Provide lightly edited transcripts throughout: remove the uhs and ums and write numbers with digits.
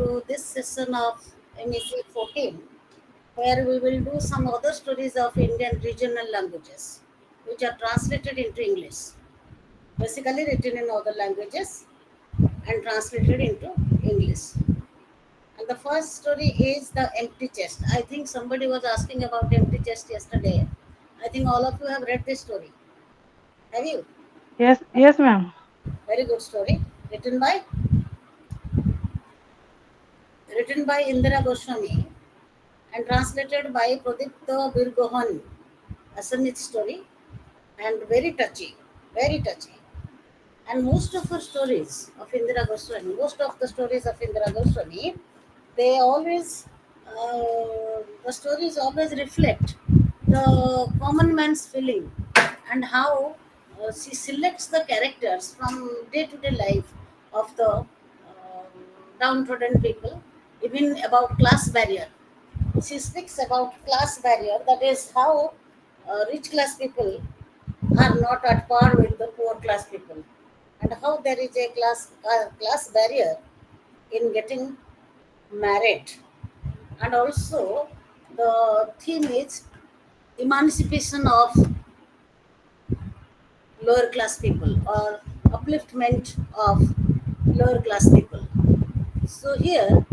to this session of MEG-14, where we will do some other stories of Indian regional languages, which are translated into English, basically written in other languages and translated into English. And the first story is the empty chest. I think somebody was asking about empty chest yesterday. I think all of you have read this story. Have you? Yes, ma'am. Very good story. Written by written by Indira Goswami and translated by Pradipta Birgohan. A Sanit story and very touchy, very touchy. And most of her stories of Indira Goswami, most of the stories of Indira Goswami, they always, the stories always reflect the common man's feeling and how she selects the characters from day to day life of the downtrodden people, even about class barrier. She speaks about class barrier, that is how rich class people are not at par with the poor class people, and how there is a class barrier in getting married. And also the theme is emancipation of lower class people or upliftment of lower class people. So here,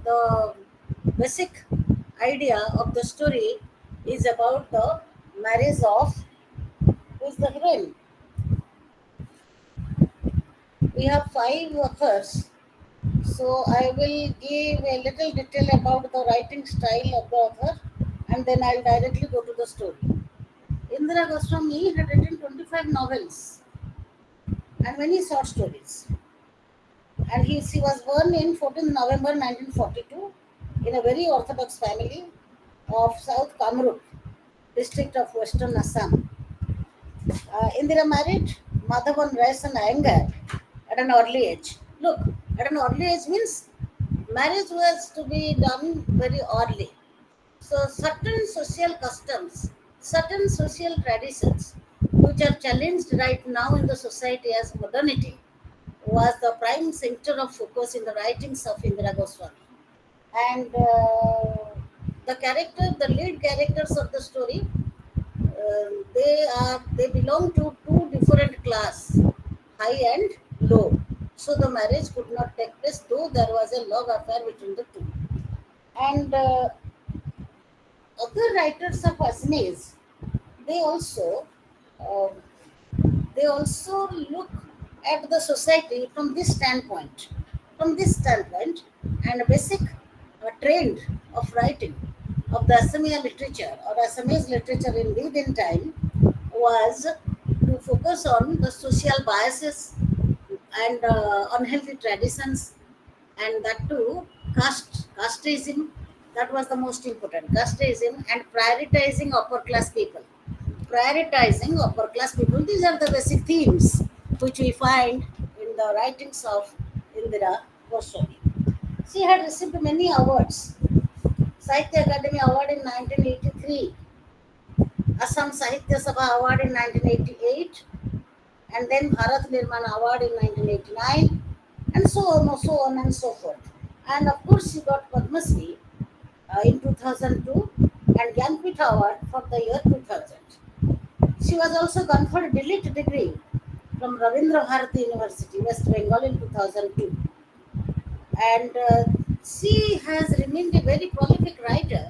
the basic idea of the story is about the marriage of, who is the heroine. We have five authors, so I will give a little detail about the writing style of the author, and then I'll directly go to the story. Indira Goswami had written 25 novels and many short stories. And she was born in 14th November 1942 in a very orthodox family of South Kamrup, district of Western Assam. Indira married Madhavan Raisan Iyengar at an early age. Look, at an early age means marriage was to be done very early. So, certain social customs, certain social traditions, which are challenged right now in the society as modernity, was the prime center of focus in the writings of Indira Goswami. And the lead characters of the story, they belong to two different class, high and low. So the marriage could not take place, though there was a love affair between the two. And other writers of Assamese, they also uh, they also look at the society from this standpoint. From this standpoint, and a basic trend of writing of the Assamese literature or Assamese literature in within time was to focus on the social biases and unhealthy traditions, and that too casteism. That was the most important, casteism, and prioritizing upper class people. Prioritizing upper class people, these are the basic themes which we find in the writings of Indira Goswami. She had received many awards: Sahitya Academy Award in 1983, Assam Sahitya Sabha Award in 1988, and then Bharat Nirman Award in 1989, and so on and so forth. And of course, she got Padma Shri in 2002 and Jnanpith Award for the year 2000. She was also conferred Delete degree from Ravindra Bharati University, West Bengal in 2002. And she has remained a very prolific writer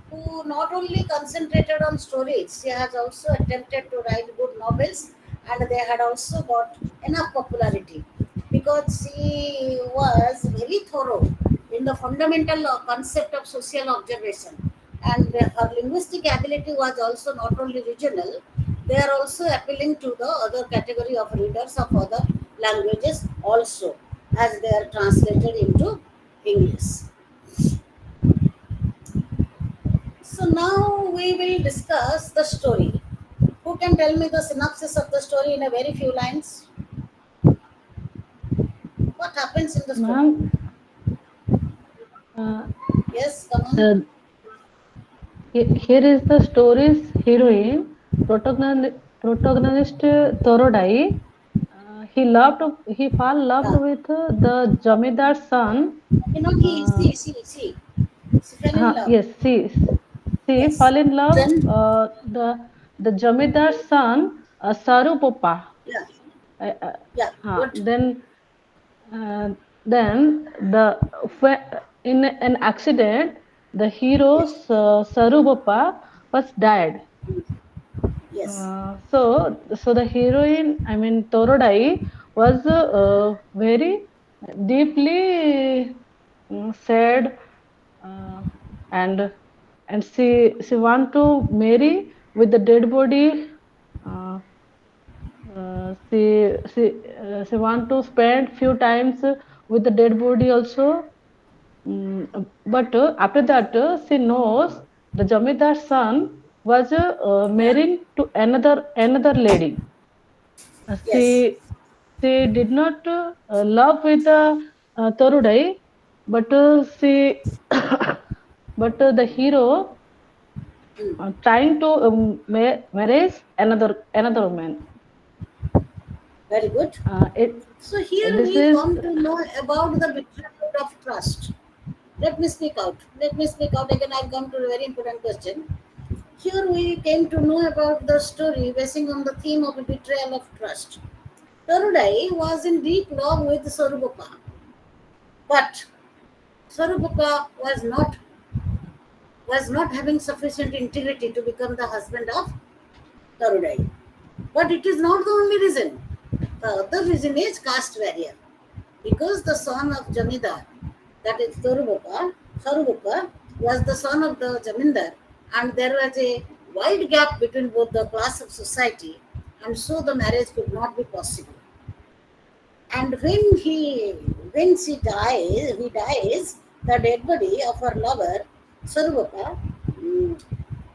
who not only concentrated on stories, she has also attempted to write good novels, and they had also got enough popularity because she was very thorough in the fundamental concept of social observation. And her linguistic ability was also not only regional, they are also appealing to the other category of readers of other languages also, as they are translated into English. So now we will discuss the story. Who can tell me the synopsis of the story in a very few lines? What happens in the story? Ma'am, uh, Yes, come on. uh, here is the story's heroine, protagonist Torodai. he fall loved Yeah. with the Jamidar's son. Not he, Uh, she fell in love. yes, she Yes. fall in love Then, the Jamidar's son, Sarupapa. yeah, Uh, uh, yeah, good. then uh, then in an accident the hero Yes, Sarupapa was died. yes, So the heroine, I mean Torodai, was very deeply sad, uh, and she want to marry with the dead body. Uh, she want to spend few times with the dead body also. But after that, she knows the Jamidar's son was yeah, marrying to another lady. yes. She did not love with Torudai, but she but the hero Mm, trying to marriage another woman. very good. It So here this we is come to know about the betrayal of trust. Let me speak out. Let me speak out again. I'll come to a very important question. Here we came to know about the story basing on the theme of betrayal of trust. Tarudai was in deep love with Sorubapa, but Sorubapa was not having sufficient integrity to become the husband of Tarudai. But it is not the only reason. The other reason is caste barrier. Because the son of Jamidar, that is Sarubapa was the son of the Jamindar, and there was a wide gap between both the class of society, and so the marriage could not be possible. And when he dies, the dead body of her lover, Sarubapa,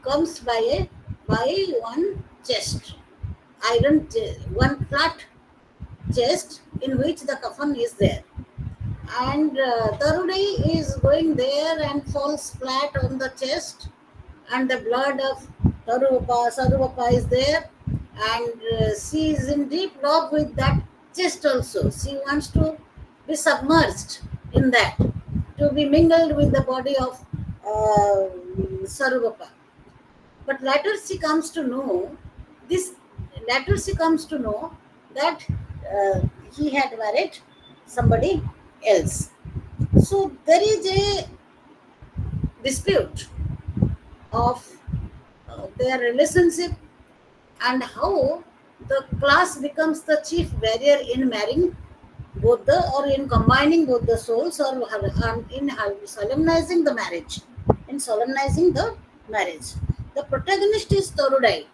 comes by one chest, one flat chest in which the coffin is there. And Tarudai is going there and falls flat on the chest, and the blood of Sarupapa is there, and she is in deep love with that chest also. She wants to be submerged in that, to be mingled with the body of Sarupapa. But later she comes to know this. Later she comes to know that uh, he had married somebody else. So there is a dispute of their relationship, and how the class becomes the chief barrier in marrying both the, or in combining both the souls, or in solemnizing the marriage. In solemnizing the marriage, the protagonist is Torudai.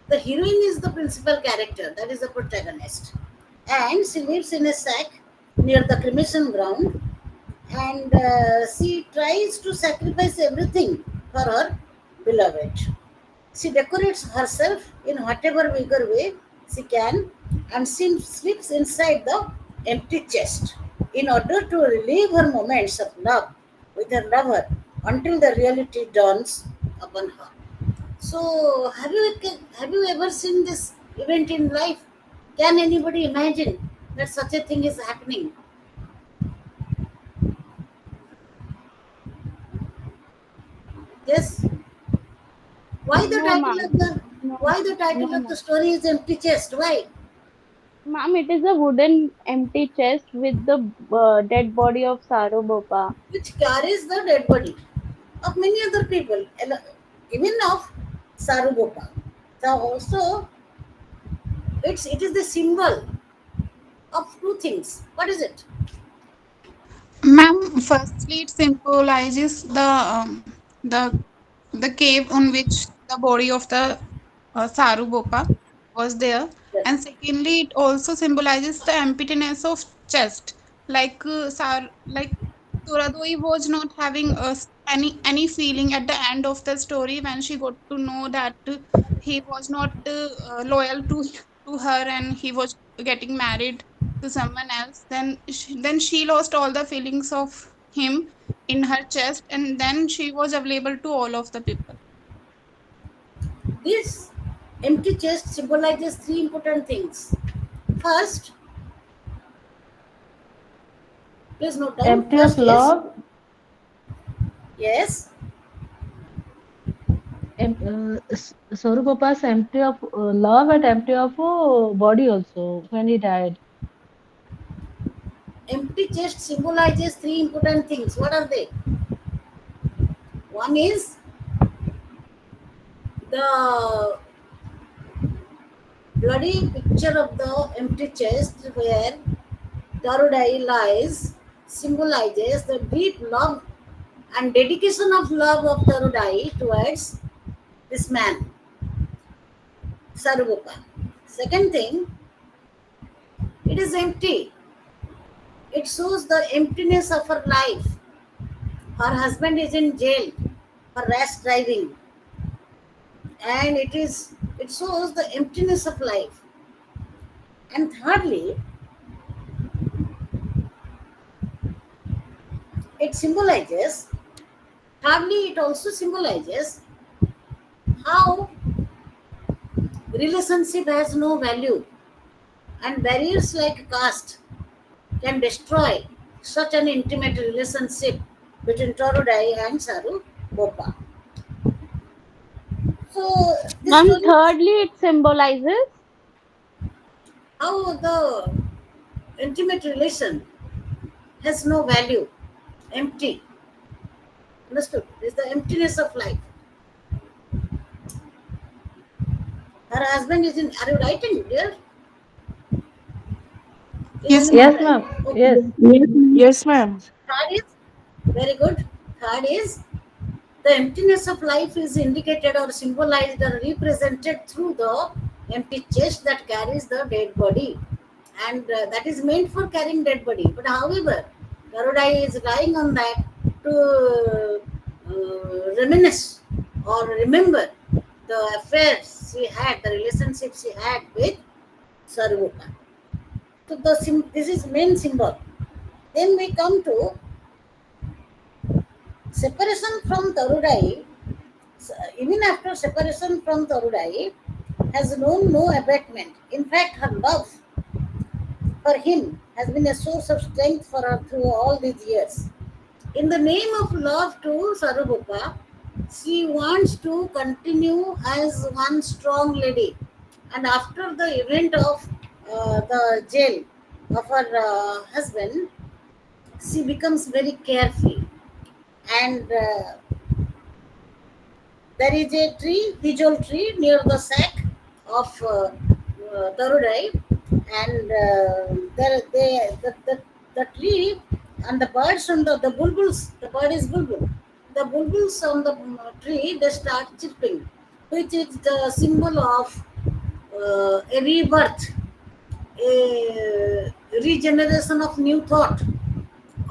The heroine is the principal character, that is the protagonist, and she lives in a sack near the cremation ground, and she tries to sacrifice everything for her beloved. She decorates herself in whatever bigger way she can, and she sleeps inside the empty chest in order to relieve her moments of love with her lover until the reality dawns upon her. So, have you ever seen this event in life? Can anybody imagine that such a thing is happening? Yes. Why the No, title ma'am. of the No, why the no, title of ma'am. the story is empty chest? Why? Ma'am, it is a wooden empty chest with the dead body of Sarobopa. Which carries the dead body of many other people, even of Sarubopa. So also, it is the symbol of two things. What is it? Ma'am, firstly, it symbolizes the cave on which the body of the Sarubopa was there, Yes. and secondly, it also symbolizes the emptiness of chest. Like Turadoi was not having any feeling at the end of the story when she got to know that he was not loyal to her and he was getting married to someone else. Then she lost all the feelings of him in her chest, and then she was available to all of the people. This empty chest symbolizes three important things. First, Please note down. Empty of First is love. yes, Sarupapa's empty of love and empty of body also when he died. empty chest symbolizes three important things. What are they? One is the bloody picture of the empty chest where Darudai lies symbolizes the deep love and dedication of love of Darudai towards this man, Sarugopa. Second thing, it is empty. It shows the emptiness of her life. Her husband is in jail for rash driving, and it shows the emptiness of life. And thirdly, it symbolizes. Thirdly, it also symbolizes how relationship has no value, and barriers like caste can destroy such an intimate relationship between Torudai and Saru Bopa. So this And story is thirdly, it symbolizes. how the intimate relation has no value, empty. Understood? It's the emptiness of life. Her husband is in. Are you writing, dear? Is Yes, anyone ma'am. Yes, writing? ma'am. Okay. Yes. Yes, ma'am. Third is very good. Third is the emptiness of life is indicated or symbolized or represented through the empty chest that carries the dead body, and that is meant for carrying dead body. But however, Garudai is lying on that to reminisce or remember the affairs she had, the relationships she had with Sarvota. So this is main symbol. Then we come to separation from Tarudai. Even after separation from Tarudai, has known no abatement. In fact, her love for him has been a source of strength for her through all these years. In the name of love to Sarubupa, she wants to continue as one strong lady. And after the event of the jail of her husband, she becomes very carefree. And there is a tree, hijol tree, near the sack of Tarudai, and the tree and the birds and the bulbuls, the bird is bulbul. The bulbuls on the tree, they start chirping, which is the symbol of a rebirth, a regeneration of new thought,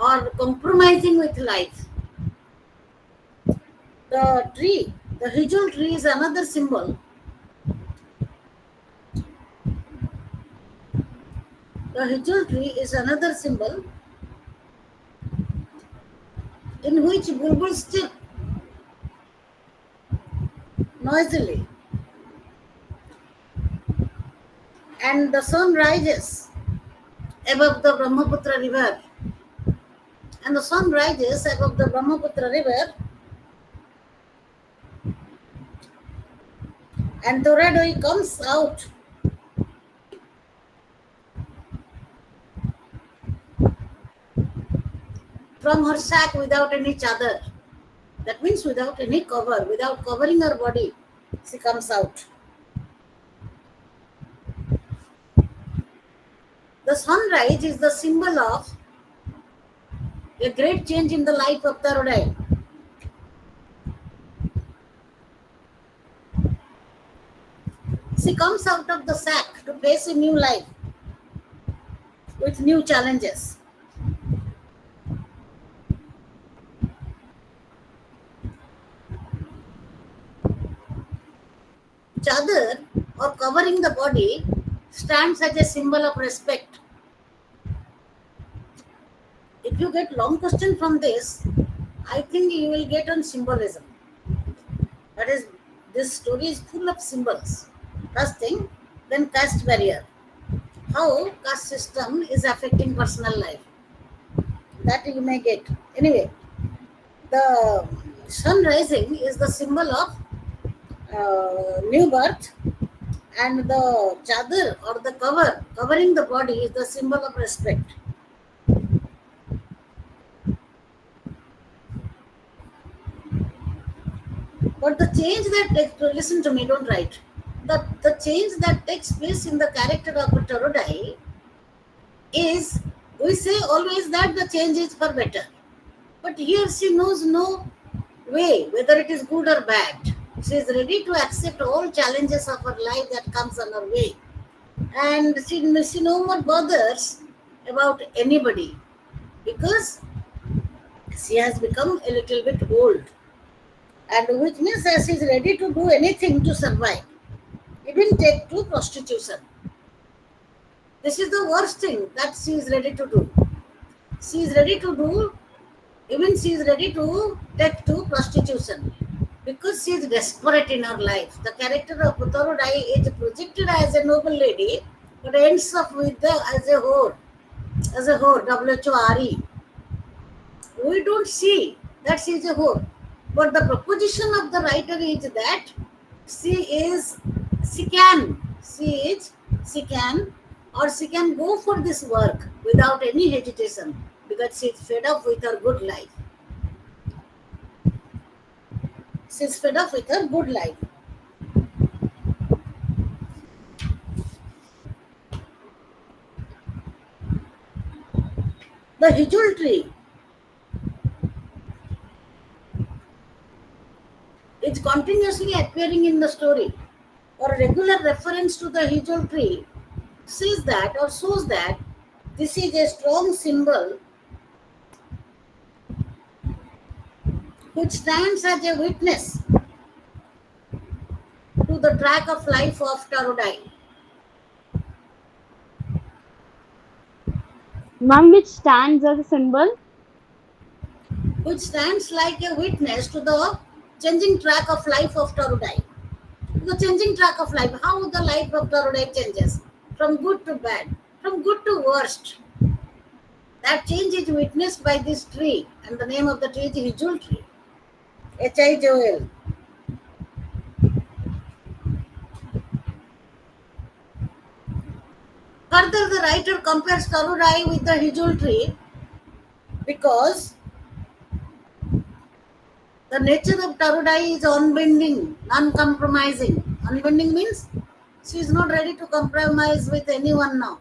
or compromising with life. The tree, the hijol tree is another symbol. The hijol tree is another symbol in which bulbuls chirp noisily, and the sun rises above the Brahmaputra river. And the sun rises above the Brahmaputra river, and Toradoi comes out from her sack without any chadar. That means without any cover, without covering her body, she comes out. The sunrise is the symbol of a great change in the life of Tarodai. She comes out of the sack to face a new life with new challenges. Chadar, or covering the body, stands as a symbol of respect. If you get long question from this, I think you will get on symbolism. That is, this story is full of symbols. First thing, then caste barrier. How caste system is affecting personal life. that you may get. Anyway, the sun rising is the symbol of new birth, and the chadar or the cover covering the body is the symbol of respect. But the change that takes, listen to me, don't write. The change that takes place in the character of Tarudai is, we say always that the change is for better. But here she knows no way, whether it is good or bad. She is ready to accept all challenges of her life that comes on her way. And she no more bothers about anybody because she has become a little bit old. And which means that she is ready to do anything to survive, even take to prostitution. This is the worst thing that she is ready to do. She is ready to do, even she is ready to take to prostitution because she is desperate in her life. The character of Uttaradai is projected as a noble lady, but ends up with the as a whore, WHORE. We don't see that she is a whore, but the proposition of the writer is that she is, she can, she can, or she can go for this work without any hesitation because she is fed up with her good life. She is fed up with her good life. The hijul tree is continuously appearing in the story, or regular reference to the hijul tree says that or shows that this is a strong symbol which stands as a witness to the track of life of Tarudai, Ma'am, which stands as a symbol? which stands like a witness to the changing track of life of Tarudai. The changing track of life, how the life of Tarudai changes from good to bad, from good to worst. That change is witnessed by this tree, and the name of the tree is Hijul tree. Hijol. Further, the writer compares Tarudai with the Hijul tree because the nature of Tarudai is unbending, uncompromising. Unbending means she is not ready to compromise with anyone now.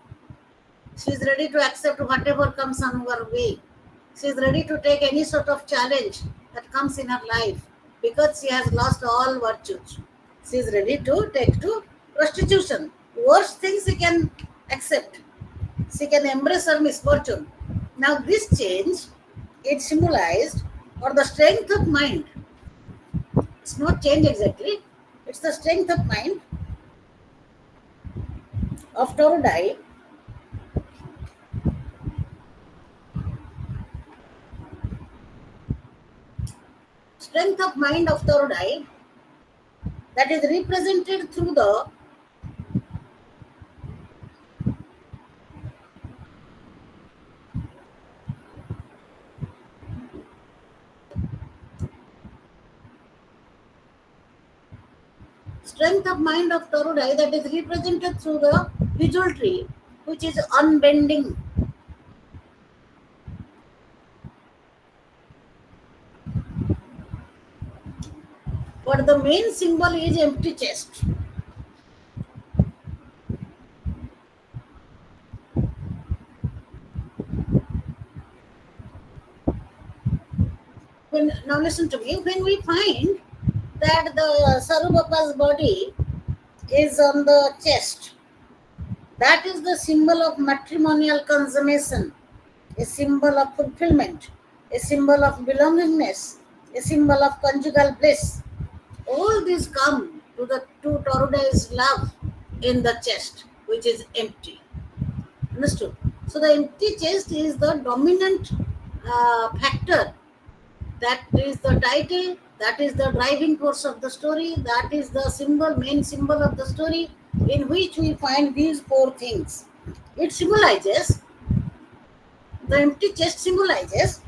She is ready to accept whatever comes on her way. She is ready to take any sort of challenge that comes in her life because she has lost all virtues. She is ready to take to prostitution. Worst things she can accept. She can embrace her misfortune. Now this change is symbolized, or the strength of mind. It's not change exactly. It's the strength of mind of Torudai strength of mind of Torudai that is represented through the strength of mind of Torudai that is represented through the visual tree, which is unbending. But the main symbol is empty chest. Now listen to me. When we find that the Sarubapa's body is on the chest, that is the symbol of matrimonial consummation, a symbol of fulfillment, a symbol of belongingness, a symbol of conjugal bliss. All these come to Torudai's love in the chest, which is empty. Understood? So the empty chest is the dominant factor. That is the title. That is the driving force of the story. That is the symbol, main symbol of the story, in which we find these four things. It symbolizes The empty chest symbolizes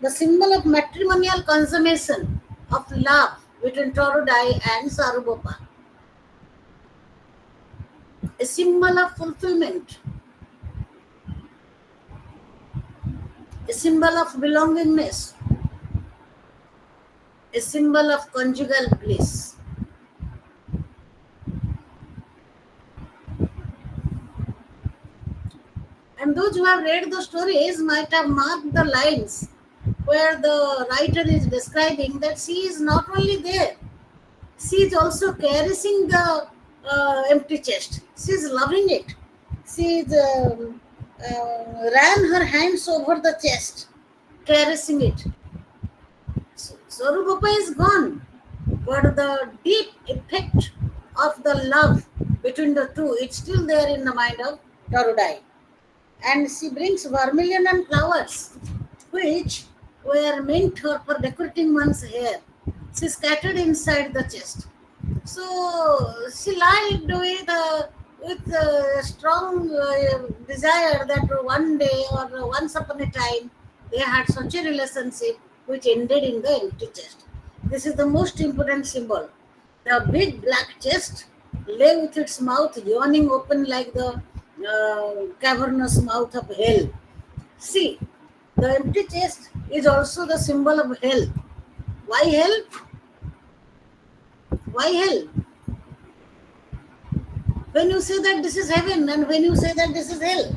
the symbol of matrimonial consummation of love between Torudai and Sarubopa, a symbol of fulfillment, a symbol of belongingness, a symbol of conjugal bliss. And those who have read the stories might have marked the lines where the writer is describing that she is not only there, she is also caressing the empty chest. She is loving it. She is, ran her hands over the chest, caressing it. Sorubapa is gone, but the deep effect of the love between the two is still there in the mind of Tarudai. And she brings vermilion and flowers, which were meant for decorating one's hair. She scattered inside the chest. So she lied with a strong desire that one day or once upon a time they had such a relationship which ended in the empty chest. This is the most important symbol. The big black chest lay with its mouth yawning open like the cavernous mouth of hell. See, the empty chest is also the symbol of hell. Why hell? Why hell? When you say that this is heaven and when you say that this is hell,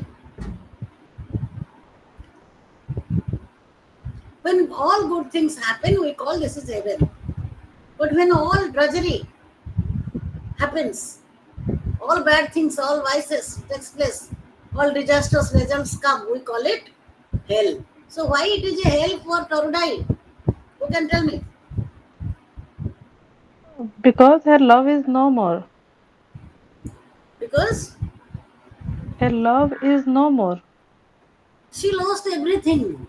when all good things happen, we call this is heaven. But when all drudgery happens, all bad things, all vices takes place, all disastrous results come, we call it hell. So why it is a hell for Torudai? Who can tell me? Because her love is no more. Because Her love is no more. she lost everything.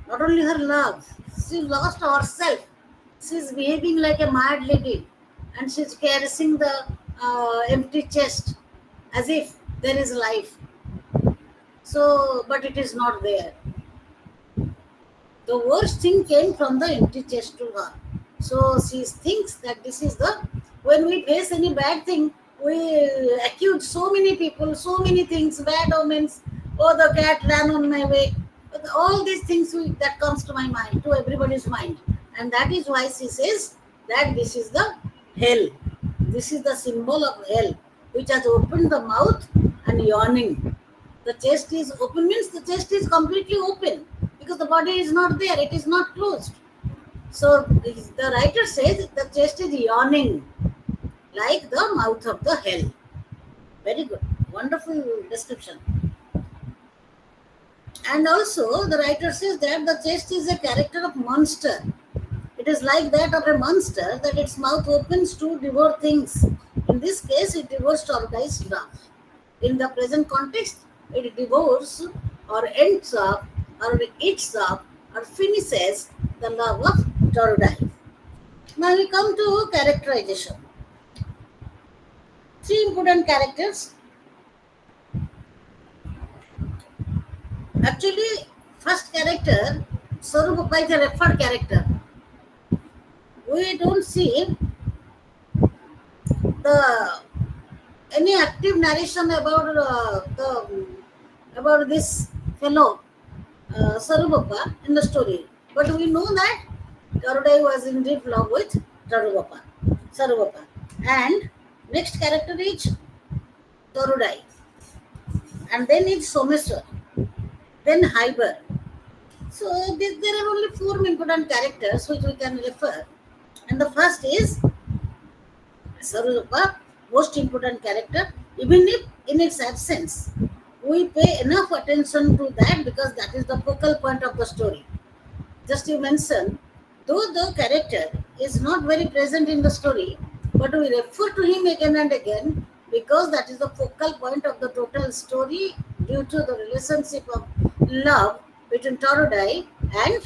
Not only her love, she lost herself. She's behaving like a mad lady and she's caressing the empty chest as if there is life. So, but it is not there. The worst thing came from the empty chest to her. So she thinks that this is the, when we face any bad thing, we accuse so many people, so many things, bad omens. Oh, the cat ran on my way. All these things that comes to my mind, to everybody's mind, and that is why she says that this is the hell. This is the symbol of hell, which has opened the mouth and yawning. The chest is open means the chest is completely open because the body is not there, it is not closed. So the writer says the chest is yawning like the mouth of the hell. Very good, wonderful description. And also the writer says that the chest is a character of monster. It is like that of a monster that its mouth opens to devour things. In this case, it devours Torgai's love. In the present context, it devours or ends up or eats up or finishes the love of Torgai. Now we come to characterization. Three important characters. Actually, first character, Sarupapa is a referred character. We don't see the any active narration about this fellow Sarubappa in the story. But we know that Garudai was in deep love with Sarubappa. And next character is Torudai. And then it's Someswar. Then Hyber. So there are only four important characters which we can refer. And the first is Sarubappa, most important character, even if in its absence, we pay enough attention to that because that is the focal point of the story. Just you mentioned, though the character is not very present in the story, but we refer to him again and again because that is the focal point of the total story due to the relationship of love between Torudai and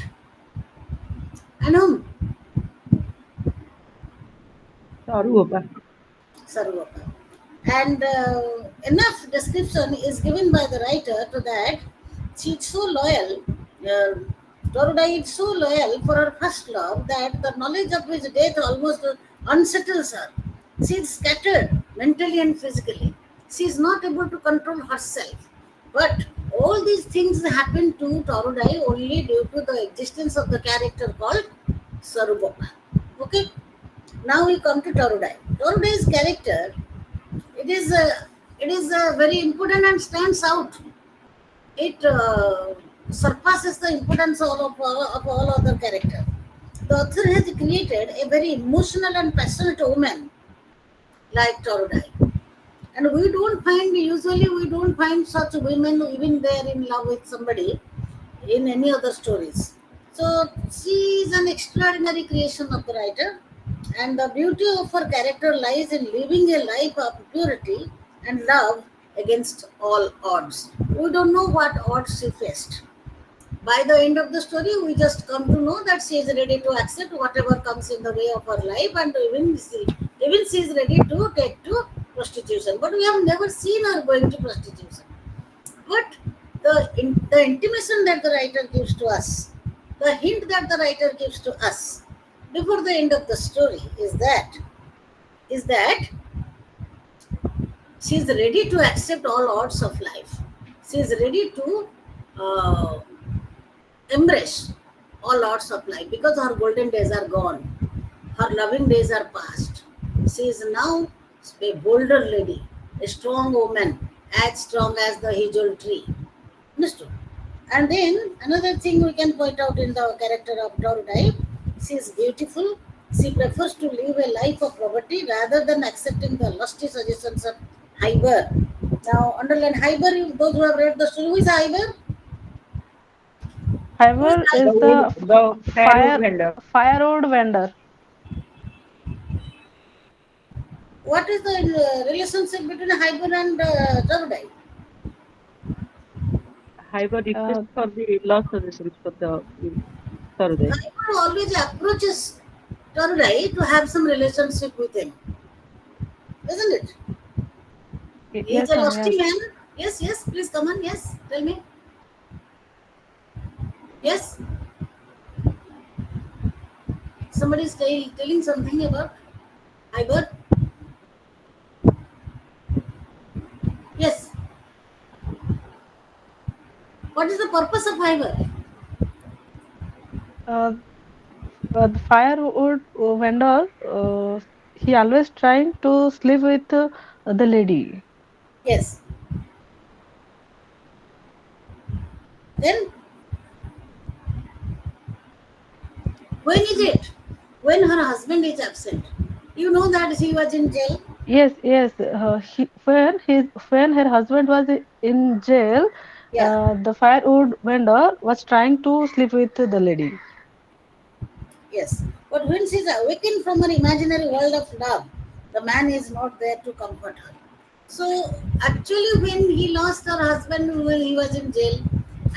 whom? Saruopa. Sarvapa. And enough description is given by the writer to that She's so loyal. Uh, Dorudai is so loyal for her first love that the knowledge of his death almost unsettles her. She is scattered mentally and physically. She is not able to control herself. But all these things happen to Torudai only due to the existence of the character called Sarubapa. Okay, now we come to Torudai. Torudai's character, it is very important and stands out. It surpasses the importance of all other characters. The author has created a very emotional and passionate woman like Torudai. And we don't find such women even they are in love with somebody in any other stories. So she is an extraordinary creation of the writer, and the beauty of her character lies in living a life of purity and love against all odds. We don't know what odds she faced. By the end of the story, we just come to know that she is ready to accept whatever comes in the way of her life, and even she is ready to take to prostitution. But we have never seen her going to prostitution. But the intimation that the writer gives to us, the hint that the writer gives to us before the end of the story is that she is ready to accept all odds of life. She is ready to uh, embrace all odds of life because her golden days are gone. Her loving days are past. She is now a bolder lady, a strong woman, as strong as the hijol tree. Understood? And then another thing we can point out in the character of Dorudai, she is beautiful. She prefers to live a life of poverty rather than accepting the lusty suggestions of Hyber. Now, underline Hyber, those who have read the story, who is Hyber? Who is However, The is Hyber? wood, the the firewood fire vendor. firewood vendor. What is the relationship between Hyber and Dorudai? Hyper request Uh, for the lost suggestions for the survey. Hyper always approaches Dorudai to have some relationship with him, isn't it? He is yes, a ma'am. lusty Yes. man. Yes, yes, please come on. Yes, tell me. Yes, somebody is telling something about Hyber. Yes, what is the purpose of Hyber? Uh, the firewood vendor. He always trying to sleep with the lady. Yes, then when is it? When her husband is absent. You know that she was in jail. Yes, yes. When her husband was in jail, Yeah, the firewood vendor was trying to sleep with the lady. yes. But when she is awakened from her imaginary world of love, the man is not there to comfort her. So actually, when he lost her husband when he was in jail,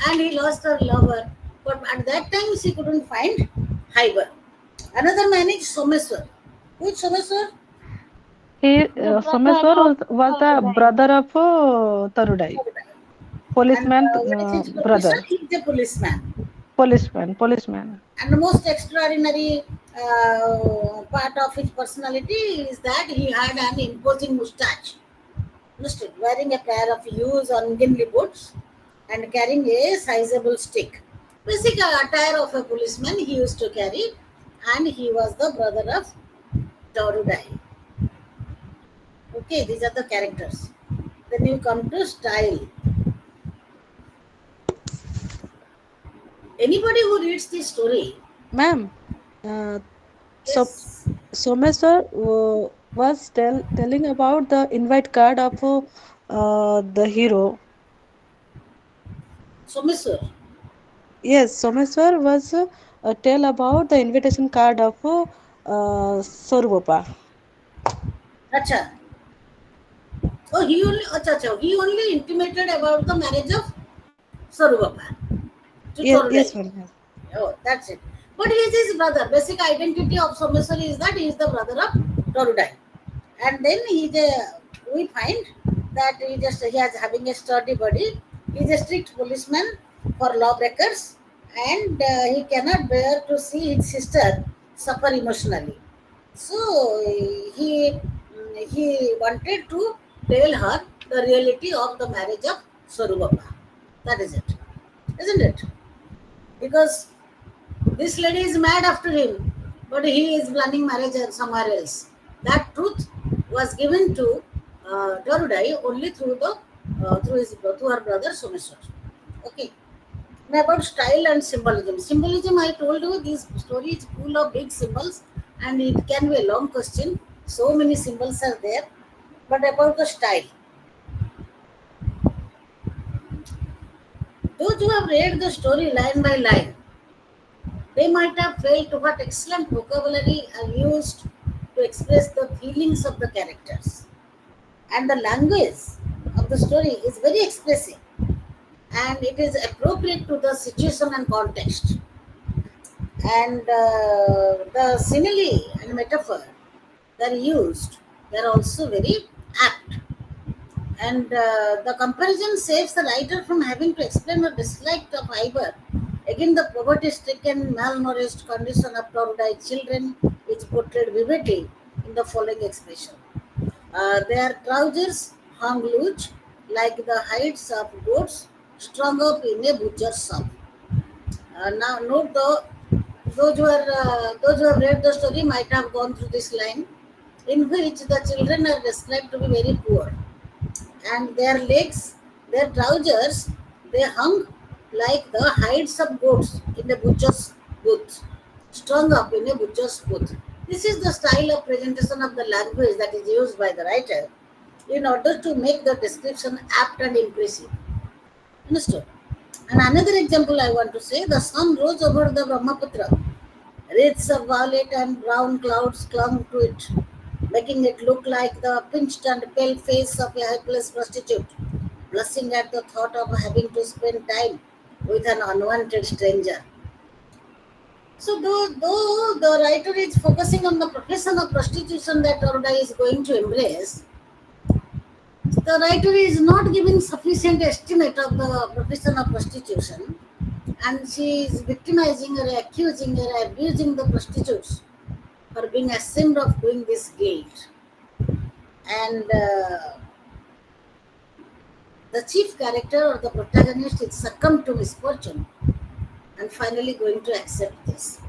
and he lost her lover, but at that time she couldn't find Hyber. Another man is Someswar. Who is Someswar? The brother Someswar of was the Sarodai. brother of Tarudai, And policeman what is his profession? brother, He is a policeman. policeman. And the most extraordinary part of his personality is that he had an imposing mustache. Understood? Wearing a pair of huge ungainly boots and carrying a sizable stick. Basic attire of a policeman he used to carry, and he was the brother of Dorudai. Okay, these are the characters. Then you come to style. Anybody who reads this story, Ma'am, uh, so yes, Someswar was telling about the invite card of the hero. Somisur. Yes, Someswar was tell about the invitation card of Sorbopa. Acha. He only intimated about the marriage of Sarubapa to Yes, Torudai. yes, ma'am. Yes. Oh, that's it. But he is his brother. Basic identity of Someswar is that he is the brother of Torudai. And then we find that he has having a sturdy body. He is a strict policeman. for lawbreakers, and he cannot bear to see his sister suffer emotionally. So he wanted to tell her the reality of the marriage of Sorubaba. That is it, isn't it? Because this lady is mad after him, but he is planning marriage somewhere else. That truth was given to Darudai only through the through her brother Someshwar. Okay. Now about style and symbolism. Symbolism, I told you, this story is full of big symbols, and it can be a long question. So many symbols are there. But about the style, those who have read the story line by line, they might have felt what excellent vocabulary are used to express the feelings of the characters. And the language of the story is very expressive, and it is appropriate to the situation and context. And the simile and metaphor that are used, they are also very apt. And the comparison saves the writer from having to explain or dislike the fiber. Again, the poverty-stricken, malnourished condition of Tordai children is portrayed vividly in the following expression. Their trousers hung loose like the hides of goats strung up in a butcher's shop. Now, note those who have read the story might have gone through this line, in which the children are described to be very poor, and their legs, their trousers, they hung like the hides of goats in a butcher's booth, strung up in a butcher's booth. This is the style of presentation of the language that is used by the writer in order to make the description apt and impressive. Understood? And another example I want to say, the sun rose over the Brahmaputra. Wreaths of violet and brown clouds clung to it, making it look like the pinched and pale face of a helpless prostitute, blushing at the thought of having to spend time with an unwanted stranger. So, though the writer is focusing on the profession of prostitution that Orda is going to embrace, the writer is not giving sufficient estimate of the profession of prostitution, and she is victimizing or accusing or abusing the prostitutes for being ashamed of doing this guilt. And the chief character or the protagonist is succumbed to misfortune and finally going to accept this.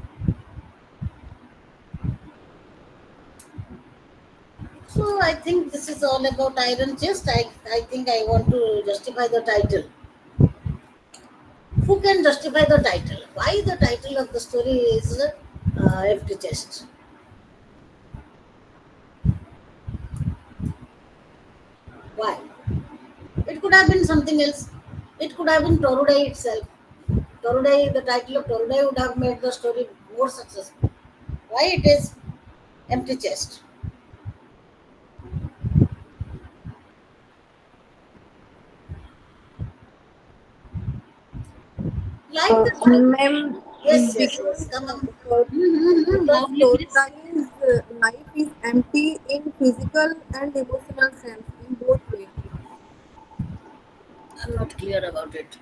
So I think this is all about Iron Chest. I think I want to justify the title. Who can justify the title? Why the title of the story is Empty Chest? Why? It could have been something else. It could have been Torudai itself. Torudai, the title of Torudai would have made the story more successful. Why it is Empty Chest? Like the title. Ma'am, Yes, yes, yes. because Come on. because Loudly, please. Tortai's life is empty in physical and emotional sense in both ways. I'm not clear about it.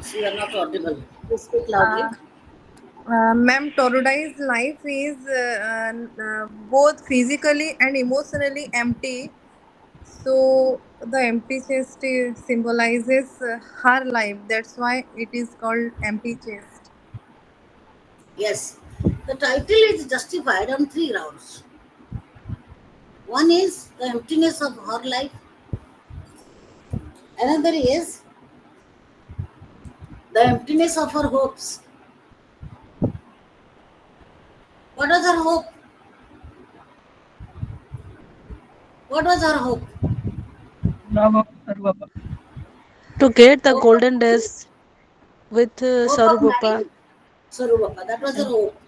So you are not audible. Please speak loudly. Uh, Ma'am, Torudai's life is both physically and emotionally empty. So the empty chest symbolizes her life. That's why it is called empty chest. Yes. The title is justified on three grounds. One is the emptiness of her life. Another is the emptiness of her hopes. What was her hope? What was her hope? Love of Sarvapa. To get the Hope of golden days with hope of Sarubapa. marrying Sarubapa. That was her hope.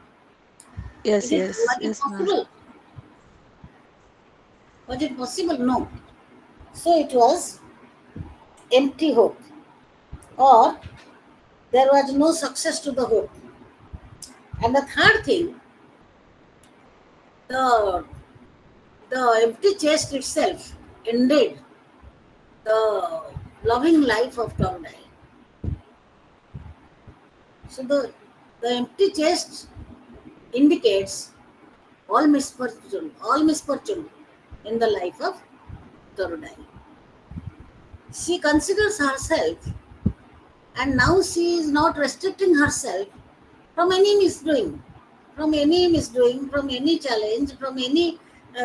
Yes, yes, Was it yes, ma'am. possible? Was it possible? No. So it was empty hope. Or there was no success to the hope. And the third thing, the the empty chest itself ended the loving life of Tordai. So the empty chest indicates all misfortune in the life of Torudai. She considers herself, and now she is not restricting herself from any misdoing, from any challenge, from any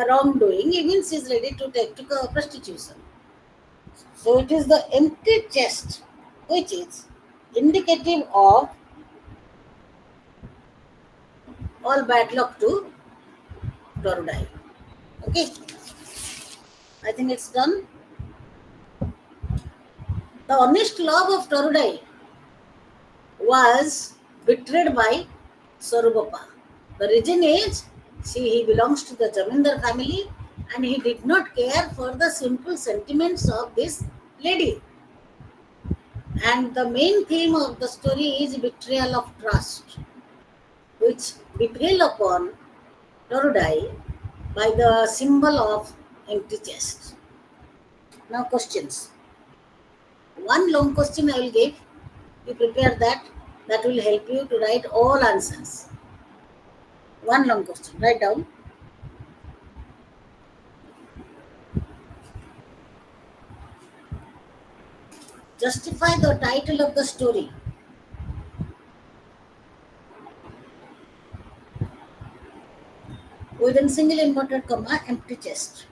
wrongdoing. Even she is ready to take to prostitution. So it is the empty chest which is indicative of all bad luck to Torudai. Okay, I think it's done. The honest love of Torudai was betrayed by Sarubapa. The reason is, see, he belongs to the Jamindar family and he did not care for the simple sentiments of this lady. And the main theme of the story is betrayal of trust, which betrayal upon Torudai by the symbol of empty chest. Now questions. One long question I will give. You prepare that. That will help you to write all answers. One long question. Write down. Justify the title of the story. Within single inverted comma, empty chest.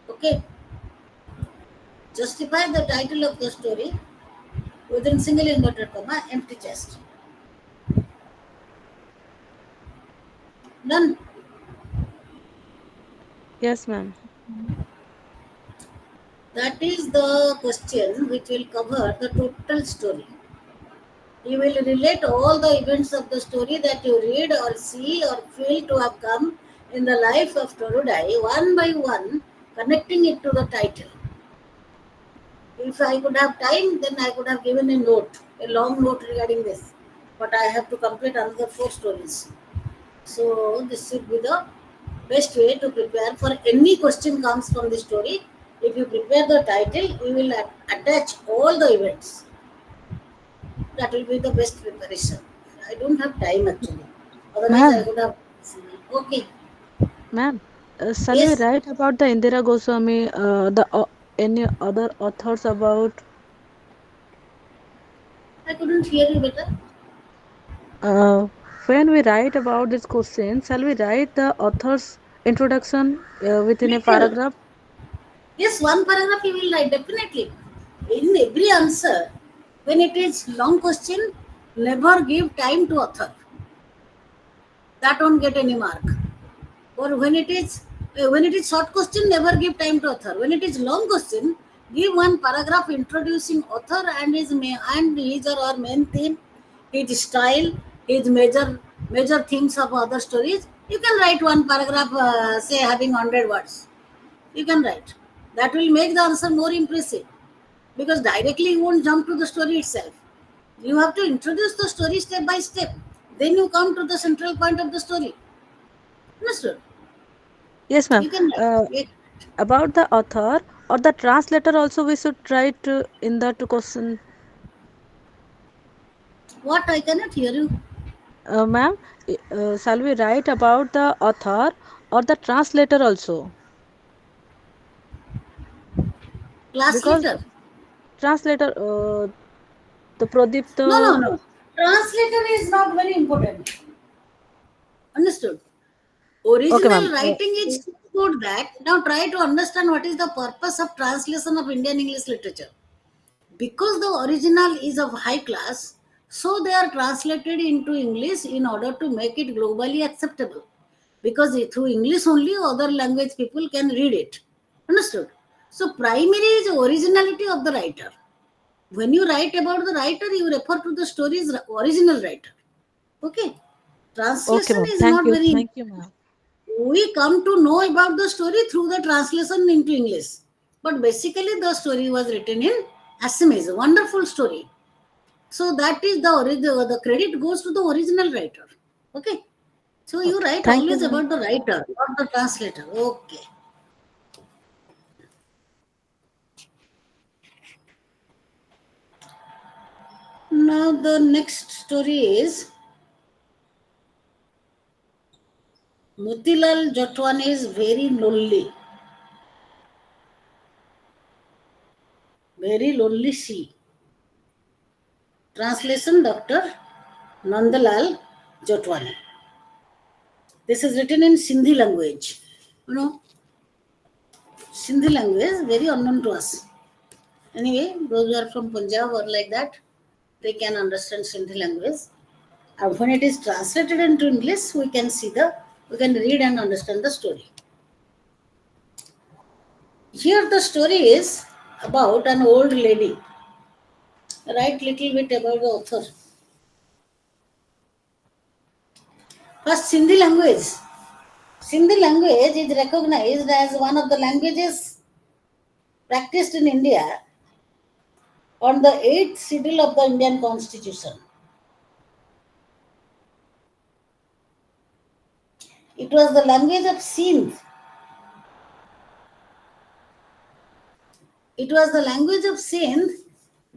Okay. Justify the title of the story within single inverted comma, empty chest. Done. Yes, ma'am. That is the question which will cover the total story. You will relate all the events of the story that you read or see or feel to have come in the life of Torudai one by one, connecting it to the title. If I could have time, then I could have given a note, a long note regarding this. But I have to complete another 4 stories. So this should be the best way to prepare for any question comes from the story. If you prepare the title, you will attach all the events. That will be the best preparation. I don't have time actually. Otherwise, I Ma'am, would have. Okay. ma'am, shall we Yes, write about the Indira Goswami, any other authors about I couldn't hear you better. uh, when we write about this question, shall we write the author's introduction within a Little. paragraph? Yes, one paragraph you will write definitely. In every answer, when it is long question, never give time to author. That won't get any mark. Or when it is short question, never give time to author. When it is long question, give one paragraph introducing author and his or her main theme, his style, his major themes of other stories. You can write one paragraph, say having 100 words. You can write. That will make the answer more impressive because directly you won't jump to the story itself. You have to introduce the story step by step. Then you come to the central point of the story. Understood? Yes, ma'am. You can write. Uh, Yeah. about the author or the translator also we should write in that question. What, I cannot hear you. Ma'am, shall we write about the author or the translator also? Class Because letter. translator, the Pradeep, No, no, the no. Translator is not very important. Understood? okay, ma'am. Original writing is so good that now try to understand what is the purpose of translation of Indian English literature. Because the original is of high class, so they are translated into English in order to make it globally acceptable. Because through English only other language people can read it. Understood? So primary is originality of the writer. When you write about the writer, you refer to the story's original writer. Okay. Okay, Translation ma'am. is not very Thank you, important. ma'am. We come to know about the story through the translation into English. But basically, the story was written in Assamese. Wonderful story. So that is the credit goes to the original writer. Okay. So you write Thank you, always ma'am. about the writer, not the translator. Okay. Now the next story is Motilal Jotwani is very lonely. Very lonely sea. Translation Dr. Nandalal Jotwani. This is written in Sindhi language. You know, Sindhi language is very unknown to us. Anyway, those who are from Punjab or like that, they can understand Sindhi language. And when it is translated into English, we can read and understand the story. Here the story is about an old lady. Write little bit about the author. First, Sindhi language. Sindhi language is recognized as one of the languages practiced in India on the 8th schedule of the Indian Constitution. It was the language of Sindh. It was the language of Sindh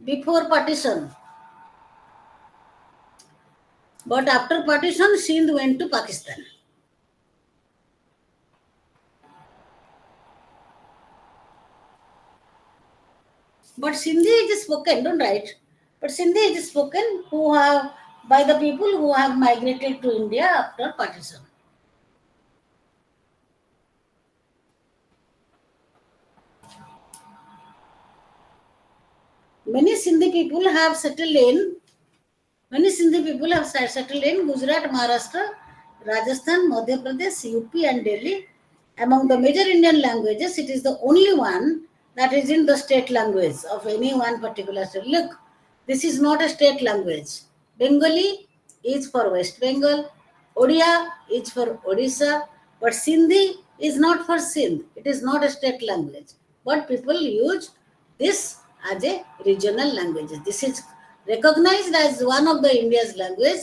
before partition. But after partition, Sindh went to Pakistan. But Sindhi is spoken, don't write. But Sindhi is spoken who have by the people who have migrated to India after partition. Many Sindhi people have settled in Many Sindhi people have settled in Gujarat, Maharashtra, Rajasthan, Madhya Pradesh, UP, and Delhi. Among the major Indian languages, it is the only one that is in the state language of any one particular state. Look, this is not a state language. Bengali is for West Bengal, Odia is for Odisha, but Sindhi is not for Sindh. It is not a state language. But people use this as a regional language. This is recognized as one of the India's language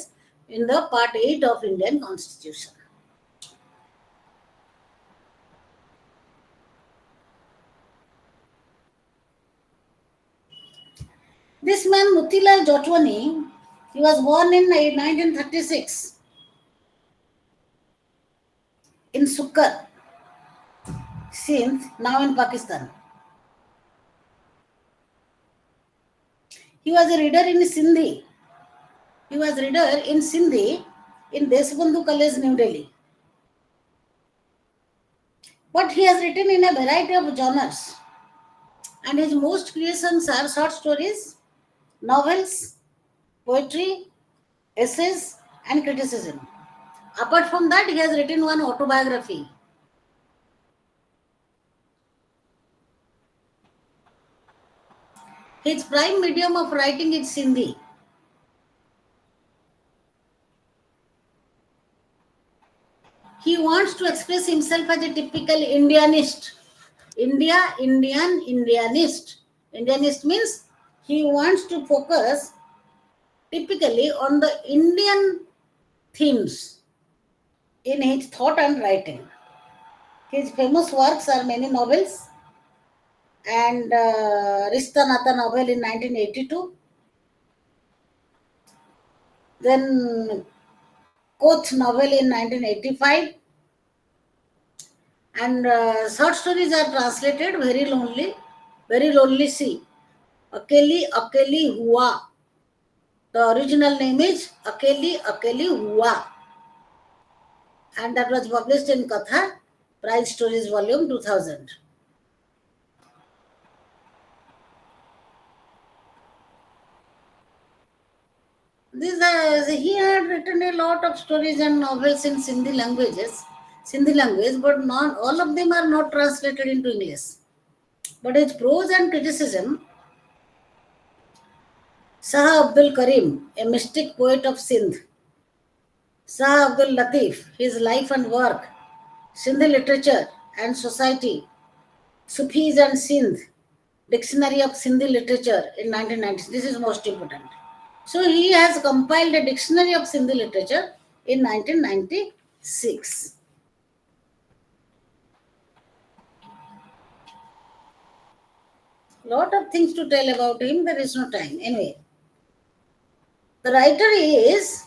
in the Part 8 of Indian Constitution. This man Motilal Jotwani, he was born in 1936 in Sukkar, Sindh, now in Pakistan. He was a reader in Sindhi. He was reader in Sindhi in Deshbandhu College, New Delhi. But he has written in a variety of genres. And his most creations are short stories, novels, poetry, essays, and criticism. Apart from that, he has written one autobiography. His prime medium of writing is Sindhi. He wants to express himself as a typical Indianist. Indianist. Indianist means he wants to focus typically on the Indian themes in his thought and writing. His famous works are many novels and Rishta Nata novel in 1982. Then Koth novel in 1985. And short stories are translated Very Lonely Sea. Akeli Akeli Hua. The original name is Akeli Akeli Hua. And that was published in Katha, Prize Stories Volume 2000. He had written a lot of stories and novels in Sindhi language, but not all of them are not translated into English. But his prose and criticism, Shah Abdul Karim, a mystic poet of Sindh, Shah Abdul Latif, his life and work, Sindhi literature and society, Sufis and Sindh, Dictionary of Sindhi Literature in 1990. This is most important. So he has compiled a dictionary of Sindhi literature in 1996. Lot of things to tell about him, there is no time. Anyway, the writer is,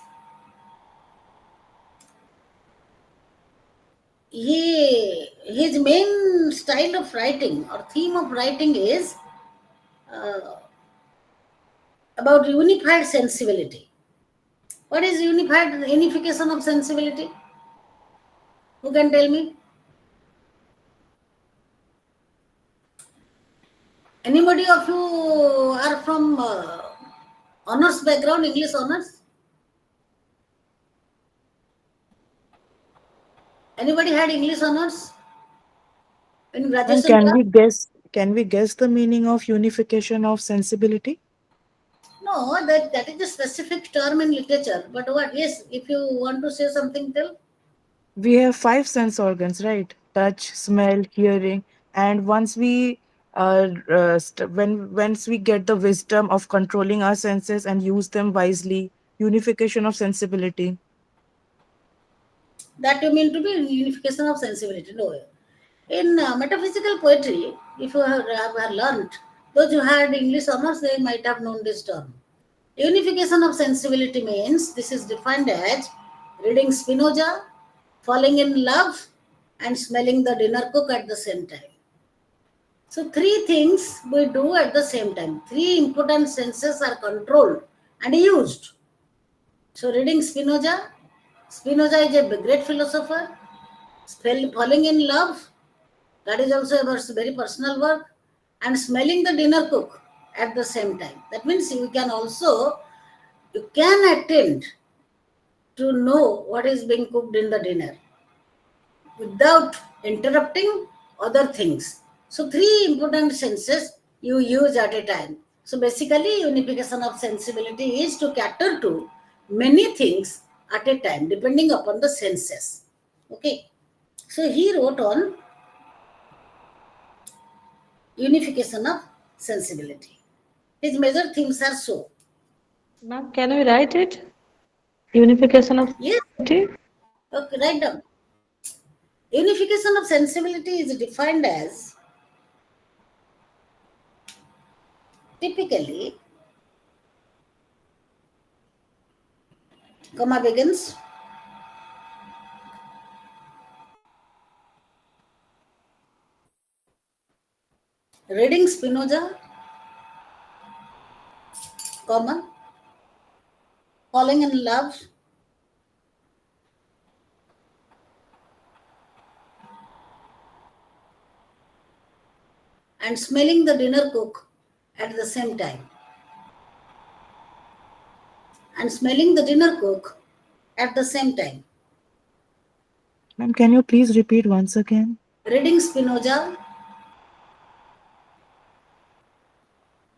his main style of writing or theme of writing is uh, about unified sensibility. What is unification of sensibility? Who can tell me? Anybody of you are from honors background, English honors? Anybody had English honors in And graduation class? can we guess the meaning of unification of sensibility? No, that is a specific term in literature. But what? Yes, if you want to say something, tell. We have five sense organs, right? Touch, smell, hearing, and once we get the wisdom of controlling our senses and use them wisely, unification of sensibility. That you mean to be unification of sensibility. No. In metaphysical poetry, if you have learnt, those who had English honors, they might have known this term. Unification of sensibility means this is defined as reading Spinoza, falling in love, and smelling the dinner cook at the same time. So, three things we do at the same time. Three important senses are controlled and used. So, reading Spinoza, Spinoza is a great philosopher. Falling in love, that is also a very personal work. And smelling the dinner cook at the same time. That means you can attend to know what is being cooked in the dinner without interrupting other things. So, three important senses you use at a time. So, basically, unification of sensibility is to cater to many things at a time, depending upon the senses. Okay. So, he wrote on unification of sensibility. His major themes are so. Ma'am, can we write it? Unification of Yes, sensibility? okay, write down. Unification of sensibility is defined as typically, comma begins, reading Spinoza, comma, falling in love, and smelling the dinner cook at the same time. And smelling the dinner cook at the same time. Ma'am, can you please repeat once again? Reading Spinoza,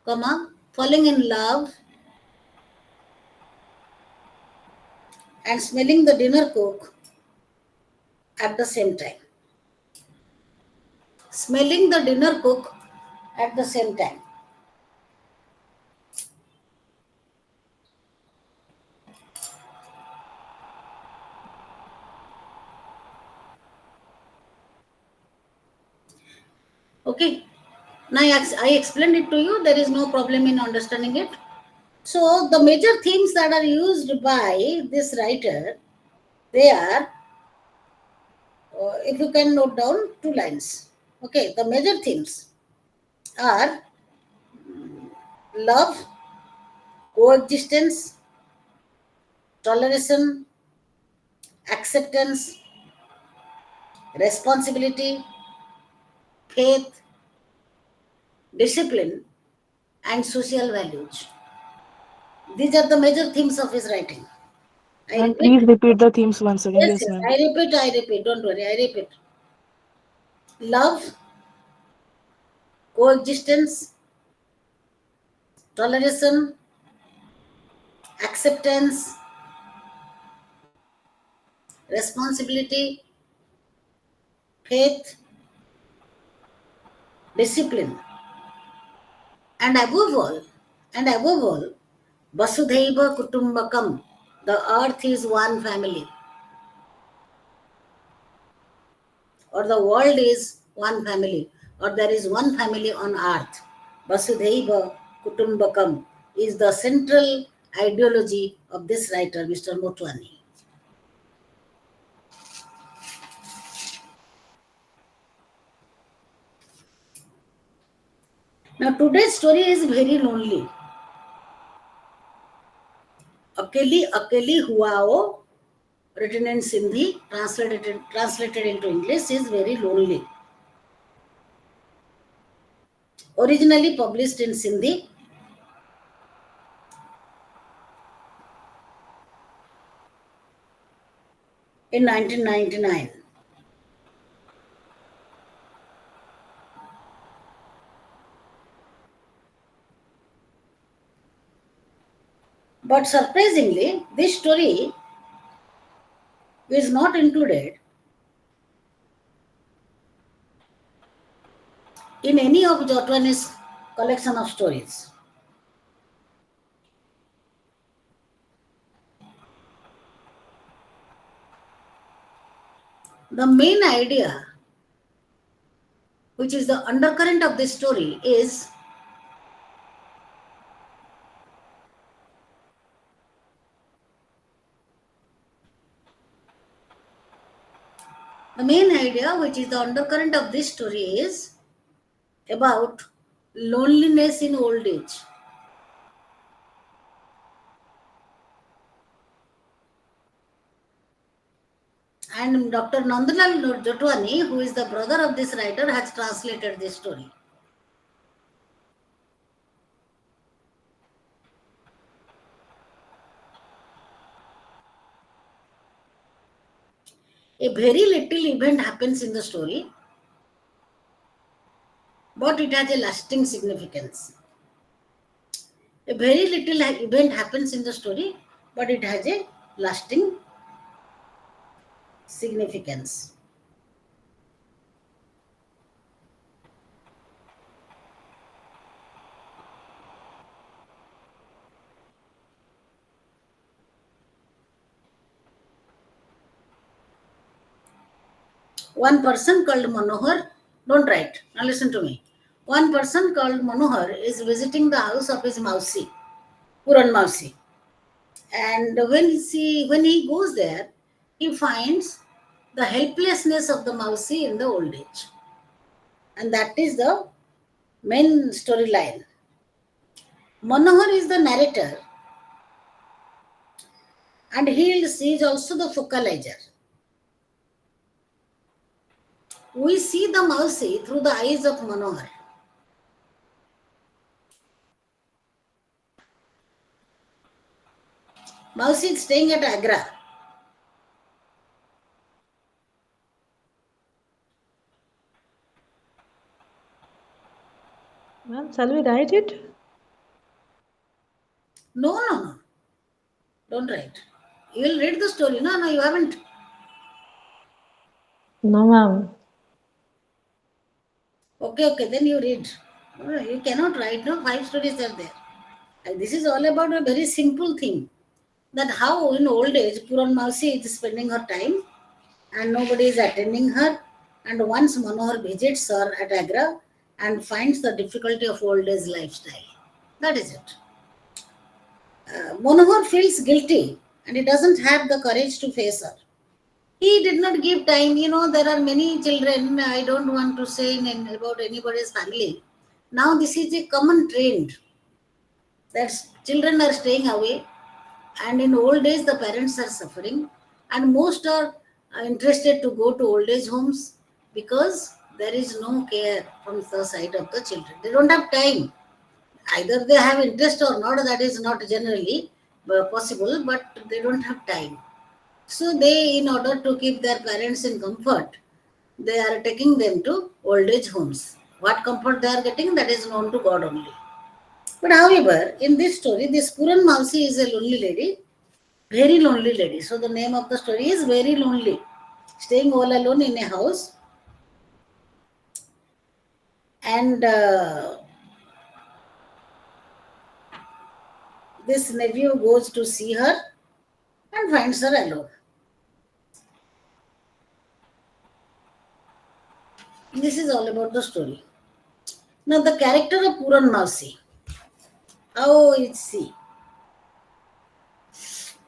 comma, falling in love, and smelling the dinner cook at the same time. Smelling the dinner cook at the same time. Okay. Now I explained it to you. There is no problem in understanding it. So the major themes that are used by this writer, they are, if you can note down, two lines. Okay, the major themes are love, coexistence, toleration, acceptance, responsibility, faith, discipline, and social values. These are the major themes of his writing. I Ma'am, repeat. please repeat the themes once again. Yes, Yes, yes, ma'am. I repeat. Don't worry, I repeat. Love, coexistence, toleration, acceptance, responsibility, faith, discipline, and above all, Vasudhaiva Kutumbakam. The earth is one family, or the world is one family, or there is one family on earth. Vasudhaiva Kutumbakam is the central ideology of this writer, Mr. Motwani. Now, today's story is very lonely. Akeli Akeli Huao, written in Sindhi, translated into English, is very lonely. Originally published in Sindhi in 1999. But surprisingly, this story is not included in any of Jotwani's collection of stories. The main idea, which is the undercurrent of this story, is the main idea, which is the undercurrent of this story, is about loneliness in old age. And Dr. Nandalal Jotwani, who is the brother of this writer, has translated this story. A very little event happens in the story, but it has a lasting significance. A very little event happens in the story, but it has a lasting significance. One person called Manohar, don't write, now listen to me. One person called Manohar is visiting the house of his Mausi, Puran Mausi. And when he goes there, he finds the helplessness of the Mausi in the old age. And that is the main storyline. Manohar is the narrator, and he is also the focalizer. We see the Mausi through the eyes of Manohar. Mausi is staying at Agra. Ma'am, shall we write it? No, no, no. Don't write. You will read the story. No, no, you haven't. No, ma'am. Okay, okay, then you read. You cannot write, no? 5 stories are there. And this is all about a very simple thing. That how in old age Puran Mausi is spending her time and nobody is attending her. And once Manohar visits her at Agra and finds the difficulty of old age lifestyle. That is it. Manohar feels guilty and he doesn't have the courage to face her. He did not give time. There are many children. I don't want to say about anybody's family. Now, this is a common trend that children are staying away, and in old age, the parents are suffering, and most are interested to go to old age homes because there is no care from the side of the children. They don't have time. Either they have interest or not, that is not generally possible, but they don't have time. So they, in order to keep their parents in comfort, they are taking them to old age homes. What comfort they are getting, that is known to God only. But however, in this story, this Puran Mausi is a lonely lady, very lonely lady. So the name of the story is Very Lonely. Staying all alone in a house, and this nephew goes to see her, and finds her alone. This is all about the story. Now, the character of Puran Mausi. How is she?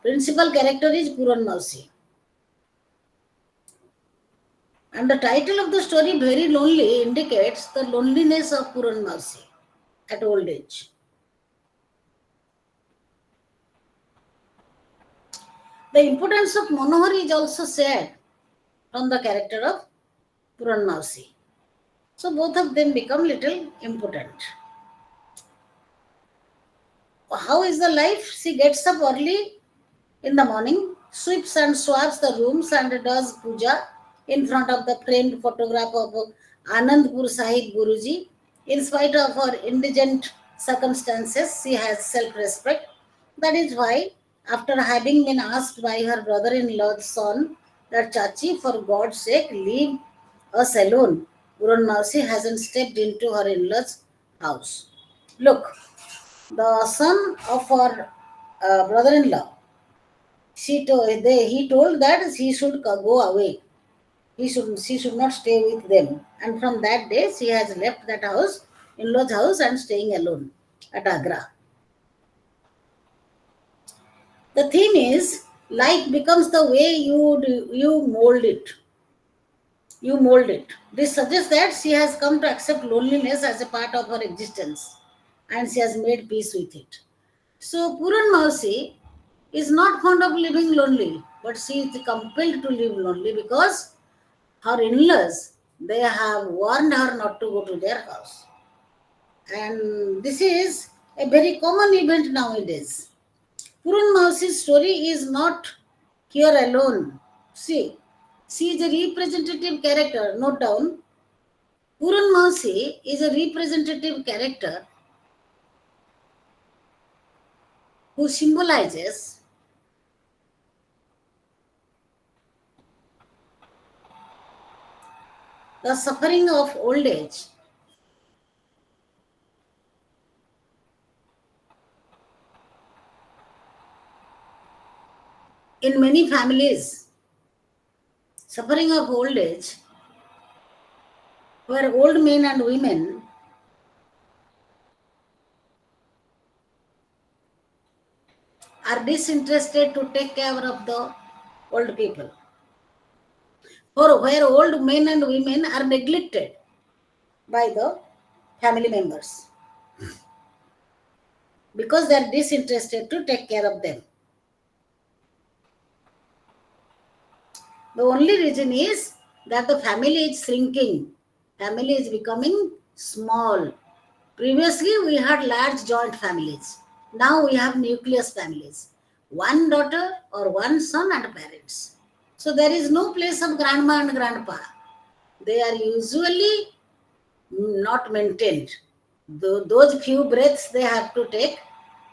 Principal character is Puran Mausi. And the title of the story, Very Lonely, indicates the loneliness of Puran Mausi at old age. The importance of Manohar is also said from the character of Puran Mausi. So both of them become little important. How is the life? She gets up early in the morning, sweeps and swabs the rooms and does puja in front of the framed photograph of Anandpur Sahib Guruji. In spite of her indigent circumstances, she has self-respect. That is why, after having been asked by her brother-in-law's son that Chachi, for God's sake, leave us alone, Puran Mausi hasn't stepped into her in-laws' house. Look, the son of her brother-in-law, he told that she should go away. She should not stay with them. And from that day, she has left that house, in-laws house, and staying alone at Agra. The theme is life becomes the way you mold it. You mold it. This suggests that she has come to accept loneliness as a part of her existence, and she has made peace with it. So Puran Mausi is not fond of living lonely, but she is compelled to live lonely because her in-laws, they have warned her not to go to their house. And this is a very common event nowadays. Puran Mausi's story is not here alone. See, she is a representative character. Note down, Puran Mausi is a representative character who symbolizes the suffering of old age in many families. Suffering of old age, where old men and women are disinterested to take care of the old people, or where old men and women are neglected by the family members because they are disinterested to take care of them. The only reason is that the family is shrinking, family is becoming small. Previously, we had large joint families. Now we have nucleus families, one daughter or one son and parents. So there is no place of grandma and grandpa. They are usually not maintained. Those few breaths they have to take,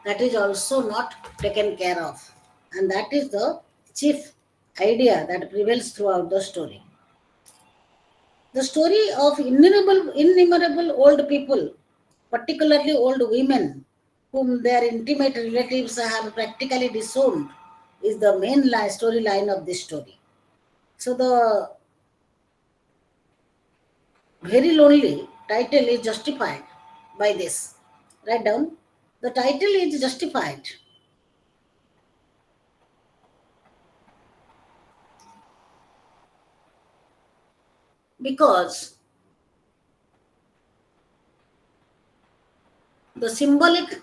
that is also not taken care of. And that is the chief idea that prevails throughout the story. The story of innumerable old people, particularly old women, whom their intimate relatives have practically disowned, is the main storyline of this story. So the Very Lonely title is justified by this. Write down. The title is justified because the symbolic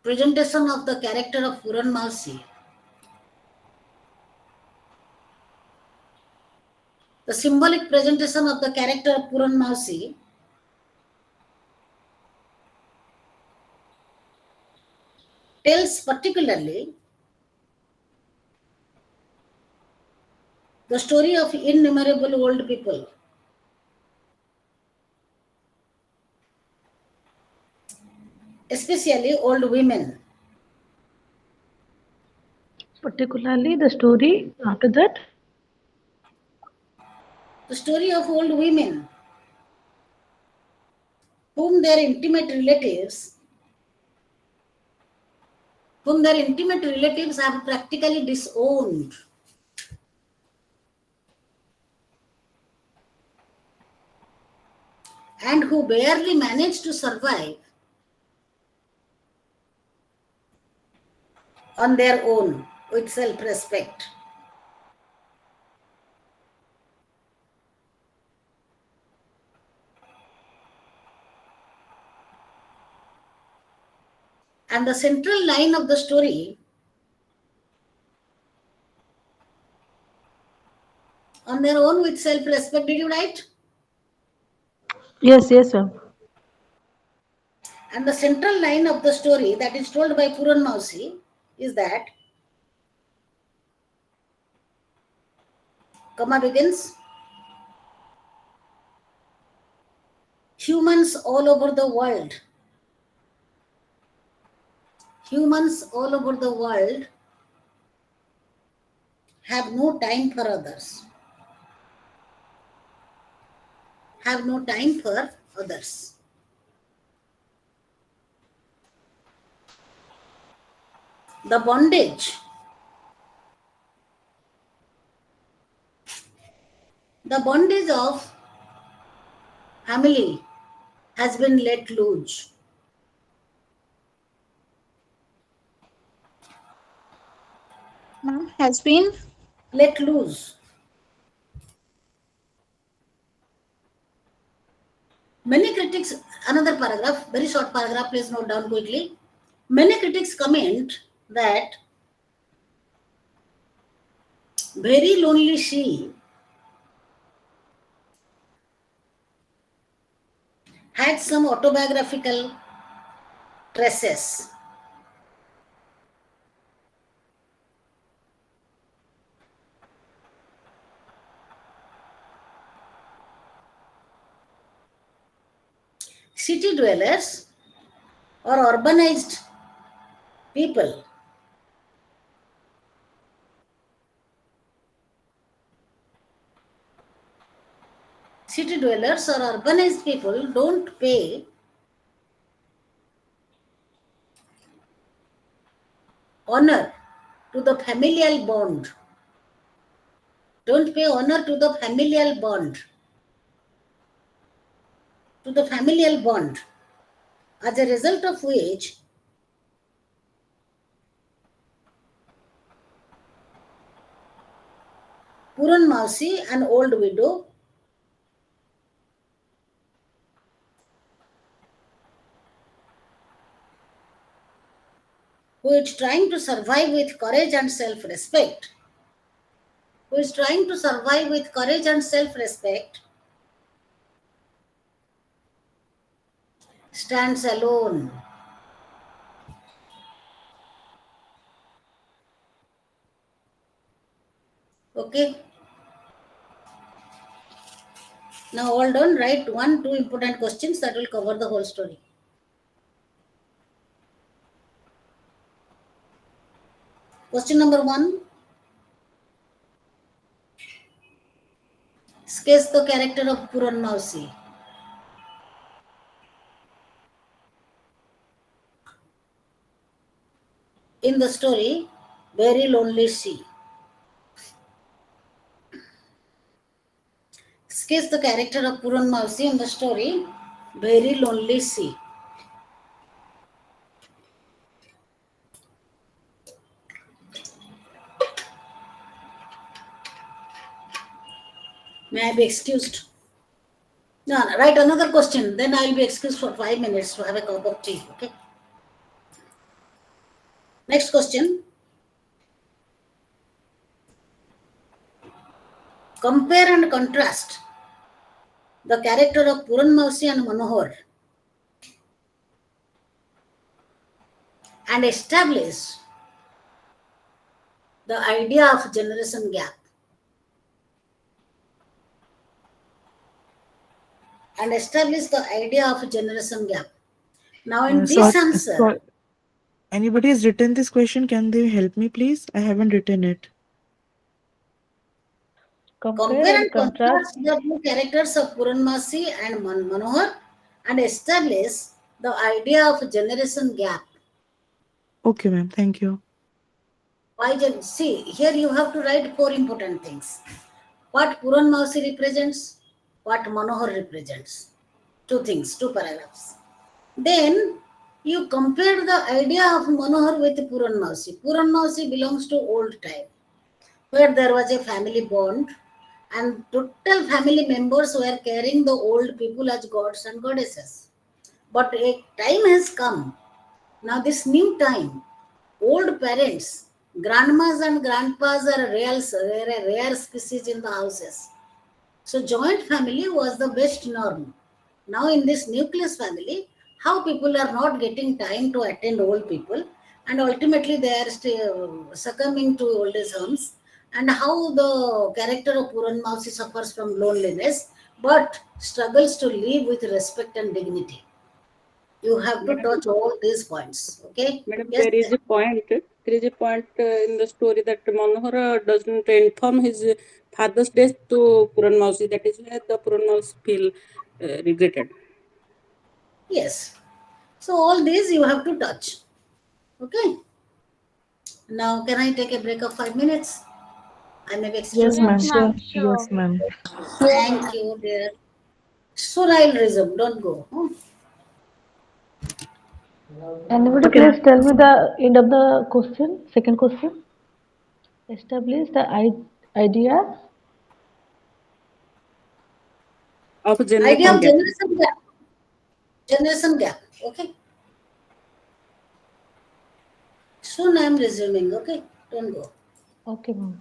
presentation of the character of Puran Mausi, the symbolic presentation of the character of Puran Mausi tells particularly the story of innumerable old people, especially old women. Particularly the story after that. The story of old women whom their intimate relatives whom their intimate relatives have practically disowned, and who barely manage to survive on their own with self respect. And the central line of the story, on their own with self respect, did you write? Yes, yes, ma'am. And the central line of the story that is told by Puran Mausi is that comma begins, humans all over the world, humans all over the world have no time for others, have no time for others. The bondage, the bondage of family has been let loose. Ma'am, has been. Let loose. Many critics, another paragraph, very short paragraph, please note down quickly. Many critics comment that very lonely she had some autobiographical traces. City dwellers or urbanized people, city dwellers or urbanized people don't pay honor to the familial bond, don't pay honor to the familial bond, to the familial bond, as a result of which Puran Mausi, an old widow, who is trying to survive with courage and self-respect, who is trying to survive with courage and self-respect, stands alone. Okay. Now hold on, write one, two important questions that will cover the whole story. Question number 1. Sketch the character of Puran Mausi. In the story, very lonely she. Sketch the character of Puran Mausi in the story, very lonely she. May I be excused? No, no, write another question. Then I will be excused for 5 minutes to have a cup of tea. Okay. Next question. Compare and contrast the character of Puran Mausi and Manohar and establish the idea of generation gap. And establish the idea of generation gap. Now, in So, this answer, so anybody has written this question? Can they help me, please? I haven't written it. Compare compare and and contrast. contrast the two characters of Puranmasi and Manohar and establish the idea of generation gap. Okay, ma'am. Thank you. See, here you have to write four important things. What Puran Mausi represents, what Manohar represents. Two things, two paragraphs. Then you compare the idea of Manohar with Puran Mausi. Puran Mausi belongs to old time, where there was a family bond and total family members were carrying the old people as gods and goddesses. But a time has come. Now, this new time, old parents, grandmas and grandpas are a rare species in the houses. So joint family was the best norm. Now in this nucleus family, how people are not getting time to attend old people, and ultimately they are still succumbing to old age homes, and how the character of Puran Mausi suffers from loneliness but struggles to live with respect and dignity. You have to Madam, touch all these points. Okay? madam, Yes. there is a point. There is a point in the story that Manohar doesn't inform his father's death to Puran Mausi. That is why the Puran Mausi feel regretted. Yes. So all these you have to touch. Okay. Now can I take a break of 5 minutes? I may be Yes, extremely Yes, ma'am. upset. ma'am, Yes, sure. ma'am. Thank you, dear. Soon I'll resume. Don't go. Anybody Okay, please ma'am. tell me the end of the question, second question. Establish the idea. Of Idea generation of gap. generation gap. Generation gap. Okay. Soon I'm resuming. Okay. Don't go. Okay, ma'am.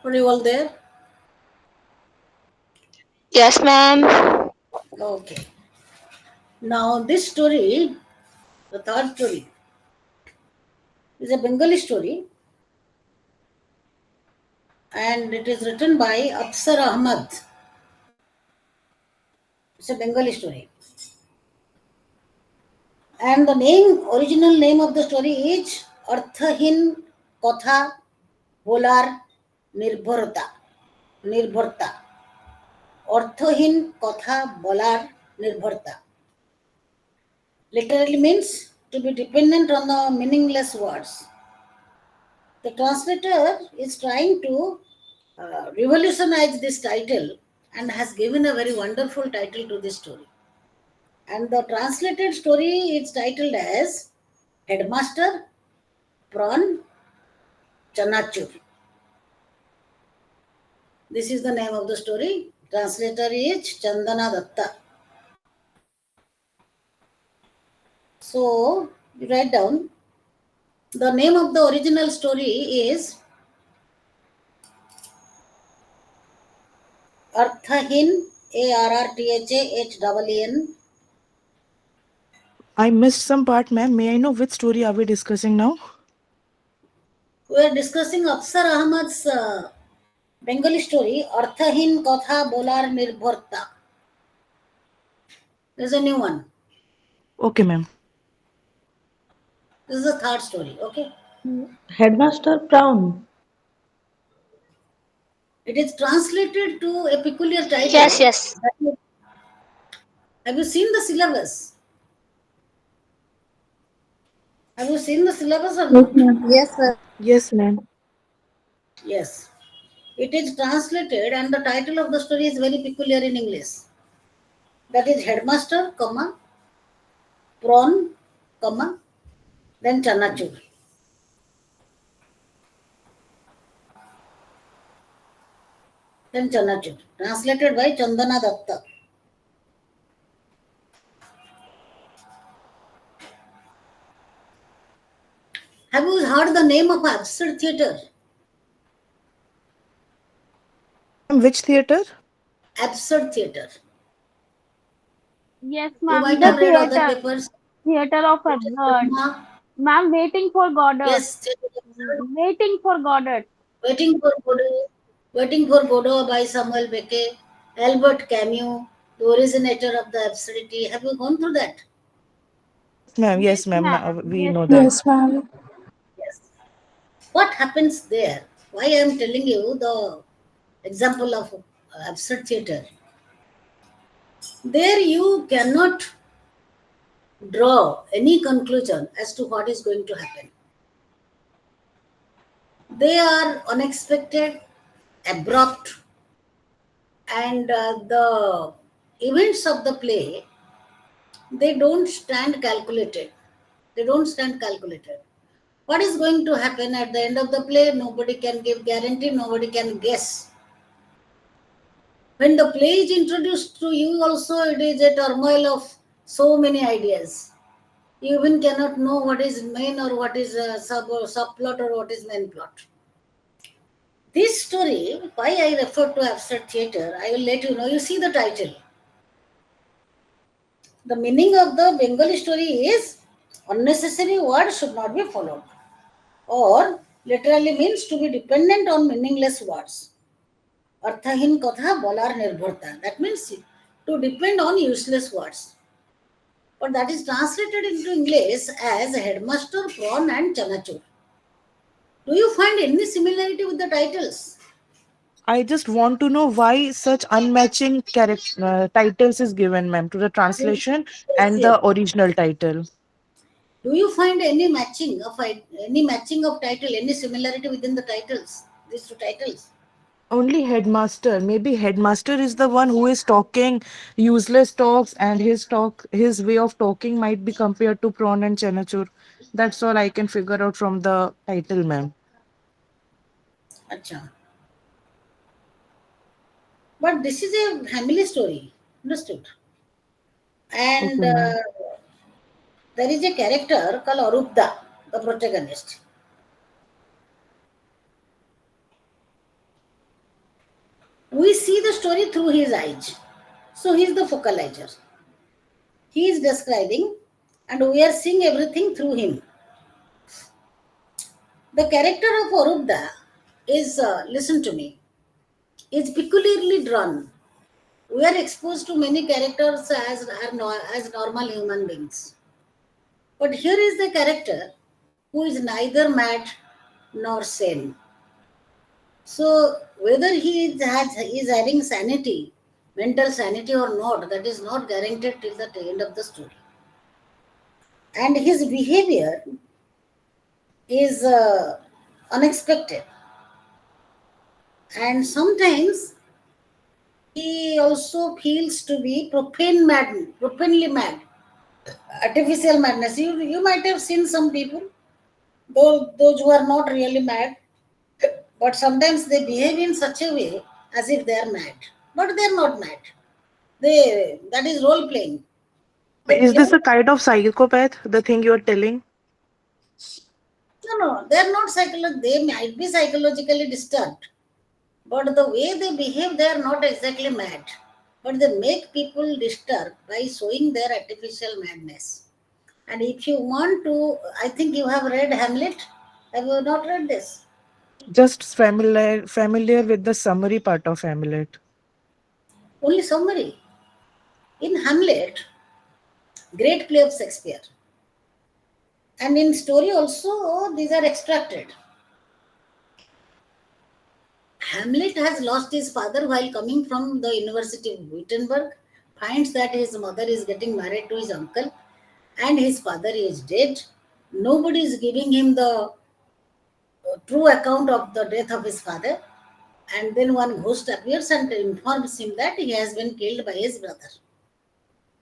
Are you all there? Yes, ma'am. Okay. Now this story, the third story, is a Bengali story, and it is written by Afsar Ahmad. It's a Bengali story. And the original name of the story is Arthahin Kotha Bolar Nirbharta. Nirbharta. অর্থহীন কথা বলার নির্ভরতা. Literally means to be dependent on the meaningless words. The translator is trying to revolutionize this title and has given a very wonderful title to this story. And the translated story is titled as Headmaster Prawn Chanachur. This is the name of the story. Translator is Chandana Datta. So you write down the name of the original story is Arthahin, Arrthahen. I missed some part, ma'am. May I know which story are we discussing now? We are discussing Afsar Ahmad's Bengali story, Arthahin Kotha Bolar Nirbharta. There's a new one. Okay, ma'am. This is the third story, okay? Headmaster Brown. It is translated to a peculiar Yes, title. yes. Have you seen the syllabus? Have you seen the syllabus or Yes, not? ma'am. Yes, sir. Yes, ma'am. Yes. It is translated and the title of the story is very peculiar in English. That is Headmaster, comma, Prawn, comma, then Chanachur. Then Chanachur. Translated by Chandana Datta. Have you heard the name of absurd theatre? Ma'am, which theater? Absurd theatre. Yes, You ma'am. might The have read other theater. papers. Theater of It is Absurd. drama. Ma'am, Waiting for Godot. Yes, theatre of absurd. Waiting for Godot. Waiting for Godot. Waiting for Godot by Samuel Beckett. Albert Camus, the originator of the absurdity. Have you gone through that? Yes, ma'am. Yes, Yes, ma'am. Now ma'am. we Yes, know that. ma'am. Yes, ma'am. Yes. What happens there? Why I am telling you the example of absurd theatre. There you cannot draw any conclusion as to what is going to happen. They are unexpected, abrupt, and the events of the play, they don't stand calculated. They don't stand calculated. What is going to happen at the end of the play? Nobody can give guarantee, nobody can guess. When the play is introduced to you, also it is a turmoil of so many ideas. You even cannot know what is main or what is subplot or what is main plot. This story, why I refer to absurd theatre, I will let you know. You see the title. The meaning of the Bengali story is unnecessary words should not be followed, or literally means to be dependent on meaningless words. Arthahin katha bolar nirbharta. That means to depend on useless words. But that is translated into English as Headmaster, Prawn, and Chanachur. Do you find any similarity with the titles? I just want to know why such unmatching character titles is given, ma'am, to the translation Yes, and yes. the original title. Do you find any matching of title, any similarity within the titles? These two titles. Only headmaster. Maybe headmaster is the one who is talking useless talks, and his way of talking might be compared to prawn and chanachur. That's all I can figure out from the title, ma'am. Acha. But this is a family story. Understood? And Okay, ma'am. there is a character called Arupda, the protagonist. We see the story through his eyes. So he is the focalizer. He is describing, and we are seeing everything through him. The character of Arupda is, listen to me, is peculiarly drawn. We are exposed to many characters as normal human beings. But here is the character who is neither mad nor sane. So whether he is having sanity, mental sanity or not, that is not guaranteed till the end of the story. And his behavior is unexpected. And sometimes he also feels to be profanely mad, artificial madness. You might have seen some people, those who are not really mad, but sometimes they behave in such a way as if they are mad, but they are not mad. That is role playing. They Is play. this a kind of psychopath, the thing you're telling? No, they are not psychological. They might be psychologically disturbed, but the way they behave, they are not exactly mad. But they make people disturbed by showing their artificial madness. And if you want to, I think you have read Hamlet. Have you not read this? Just familiar with the summary part of Hamlet. Only summary. In Hamlet, great play of Shakespeare. And in story also, these are extracted. Hamlet has lost his father while coming from the University of Wittenberg, finds that his mother is getting married to his uncle, and his father is dead. Nobody is giving him the true account of the death of his father. And then one ghost appears and informs him that he has been killed by his brother.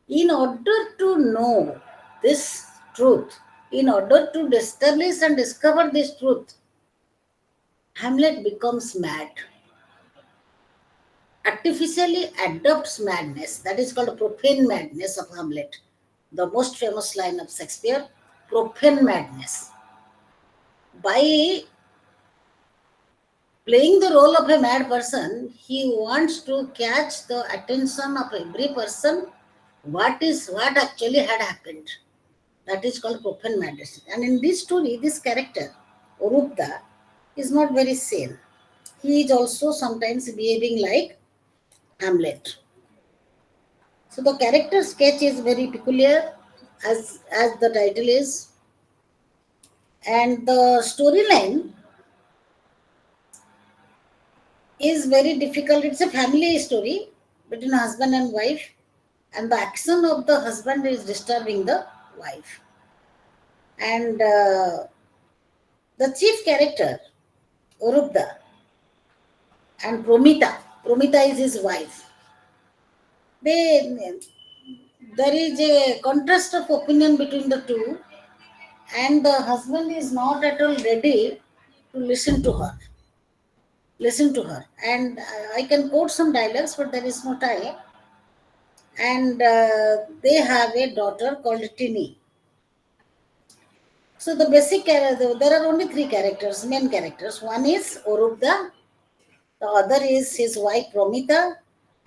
In order to know this truth, in order to establish and discover this truth, Hamlet becomes mad, artificially adopts madness. That is called profane madness of Hamlet, the most famous line of Shakespeare, profane madness. By playing the role of a mad person, he wants to catch the attention of every person. What actually had happened? That is called profane madness. And in this story, this character, Orubda, is not very sane. He is also sometimes behaving like Hamlet. So the character sketch is very peculiar, as the title is, and the storyline is very difficult. It's a family story between husband and wife, and the action of the husband is disturbing the wife. And the chief character, Urubda, and Promita is his wife. They there is a contrast of opinion between the two, and the husband is not at all ready to listen to her. And I can quote some dialogues, but there is no time. And they have a daughter called Tini. So the there are only three characters, main characters. One is Orubda, the other is his wife Promita,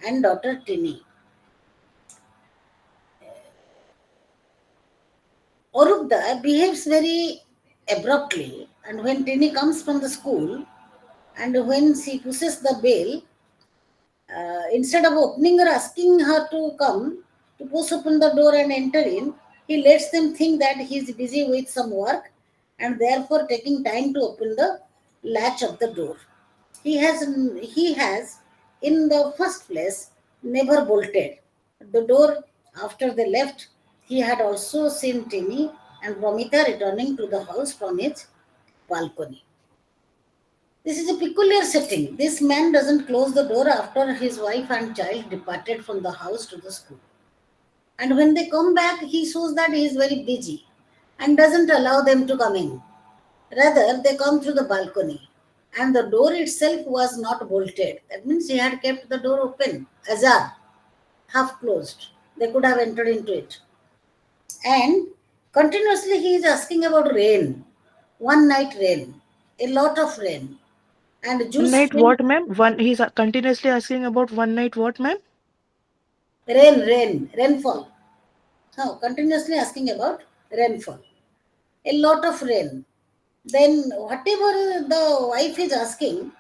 and daughter Tini. Orubda behaves very abruptly, and when Tini comes from the school, and when she pushes the bell, instead of opening or asking her to come, to push open the door and enter in, he lets them think that he is busy with some work and therefore taking time to open the latch of the door. He has in the first place never bolted the door. After they left, he had also seen Tini and Promita returning to the house from his balcony. This is a peculiar setting. This man doesn't close the door after his wife and child departed from the house to the school. And when they come back, he shows that he is very busy and doesn't allow them to come in. Rather, they come through the balcony. And the door itself was not bolted. That means he had kept the door open, ajar, half closed. They could have entered into it. And continuously he is asking about rain, one night rain, a lot of rain, and One juice night filled what, ma'am? One he's continuously asking about one night what, ma'am? rainfall. No, continuously asking about rainfall, a lot of rain. Then whatever the wife is asking,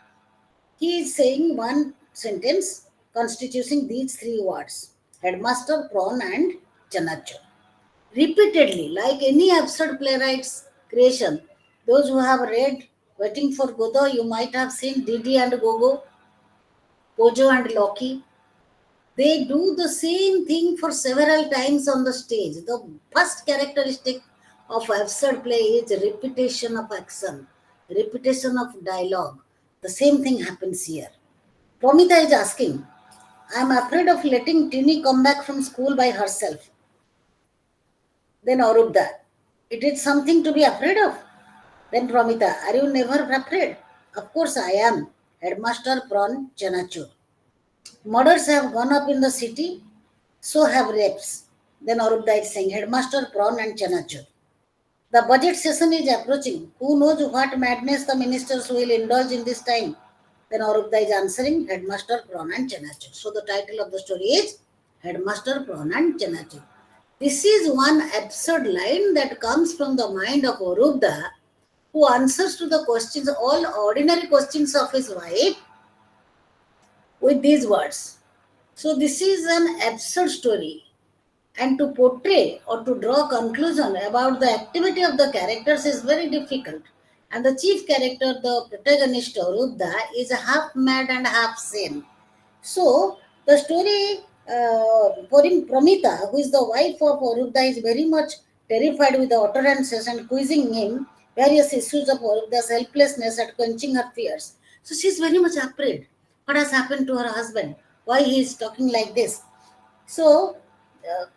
he is saying one sentence constituting these three words: headmaster, prawn, and chanacho. Repeatedly, like any absurd playwright's creation. Those who have read Waiting for Godot, you might have seen Didi and Gogo, Pojo and Loki. They do the same thing for several times on the stage. The first characteristic of absurd play is repetition of action, repetition of dialogue. The same thing happens here. Promita is asking, I am afraid of letting Tini come back from school by herself. Then Arubda, it is something to be afraid of. Then Promita, are you never afraid? Of course I am. Headmaster Prawn Chanachur. Murders have gone up in the city, so have rapes. Then Arubda is saying, Headmaster Prawn and Chanachur. The budget session is approaching. Who knows what madness the ministers will indulge in this time? Then Arubda is answering, Headmaster Prawn and Chanachur. So the title of the story is Headmaster Prawn and Chanachur. This is one absurd line that comes from the mind of Arubda, who answers to the questions, all ordinary questions of his wife with these words. So this is an absurd story, and to portray or to draw conclusion about the activity of the characters is very difficult. And the chief character, the protagonist Arudha, is half mad and half sane. So the story for Pramita, who is the wife of Arudha, is very much terrified with the utterances and quizzing him various issues of Arudha's helplessness at quenching her fears. So she is very much afraid. What has happened to her husband? Why he is talking like this? So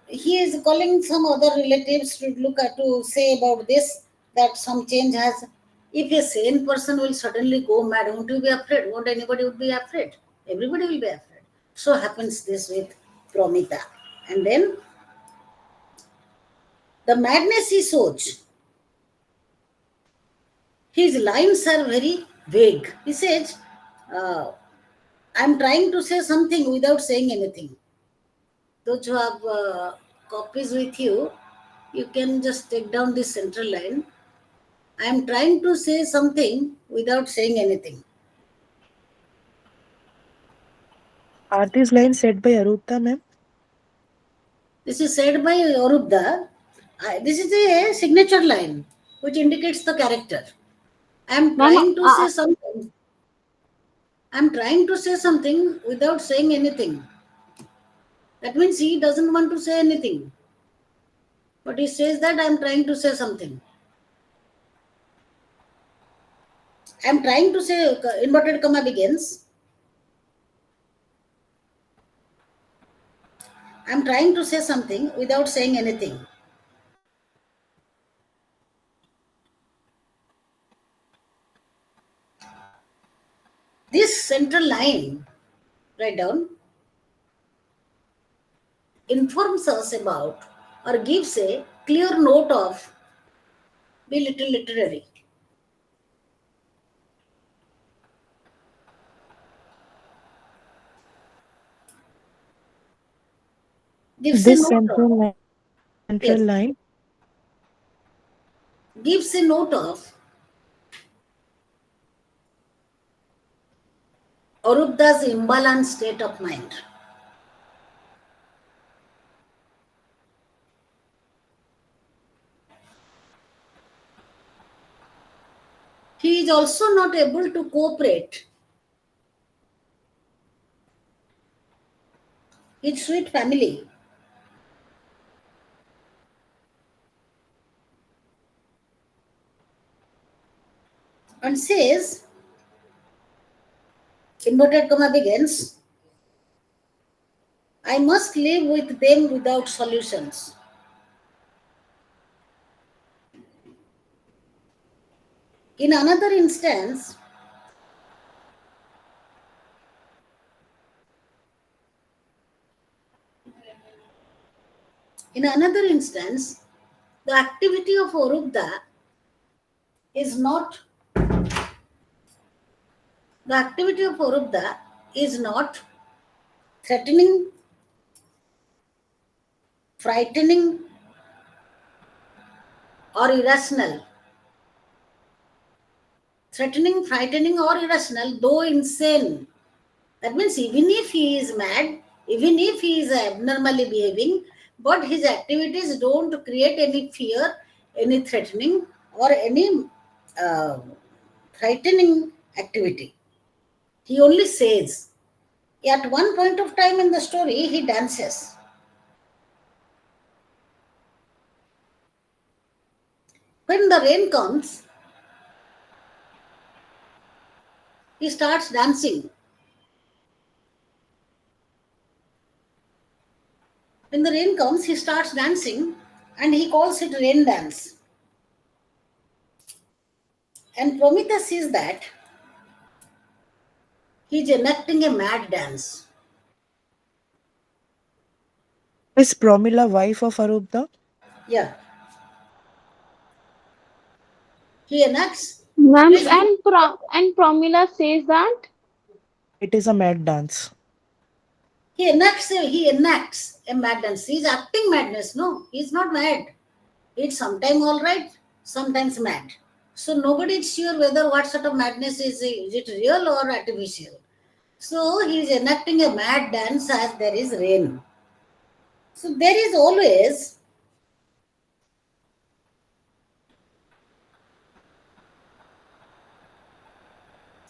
he is calling some other relatives to look at to say about this, that some change has. If a sane person will suddenly go mad, won't you be afraid? Won't anybody would be afraid? Everybody will be afraid. So happens this with Promita. And then the madness he shows. His lines are very vague. He says, I'm trying to say something without saying anything. Those who have copies with you, you can just take down this central line. I am trying to say something without saying anything. Are these lines said by Arupta, ma'am? This is said by Arubda. This is a signature line which indicates the character. I am Ma'am, trying to say something. I am trying to say something without saying anything. That means he doesn't want to say anything. But he says that I am trying to say something. I am trying to say, inverted comma begins. I am trying to say something without saying anything. This central line, write down, informs us about or gives a clear note of, be little literary. Gives a This note of, central yes, line. gives a note of Arubda's imbalanced state of mind. He is also not able to cooperate. His sweet family and says, inverted comma begins, I must live with them without solutions. In another instance, the activity of Arubda is not the activity of Arubda is not threatening, frightening, or irrational. Threatening, frightening, or irrational, though insane. That means even if he is mad, even if he is abnormally behaving, but his activities don't create any fear, any threatening, or any uh, frightening activity. He only says. At one point of time in the story, he dances. When the rain comes, he starts dancing. When the rain comes, he starts dancing and he calls it rain dance. And Prometheus sees that he's enacting a mad dance. Is Promila wife of Arubda? Yeah, he enacts. Ma'am, Please, and Promila says that. It is a mad dance. he enacts a mad dance. He's acting madness. No, he's not mad. It's sometimes all right, sometimes mad. So nobody is sure whether what sort of madness is it real or artificial. So he is enacting a mad dance as there is rain. So there is always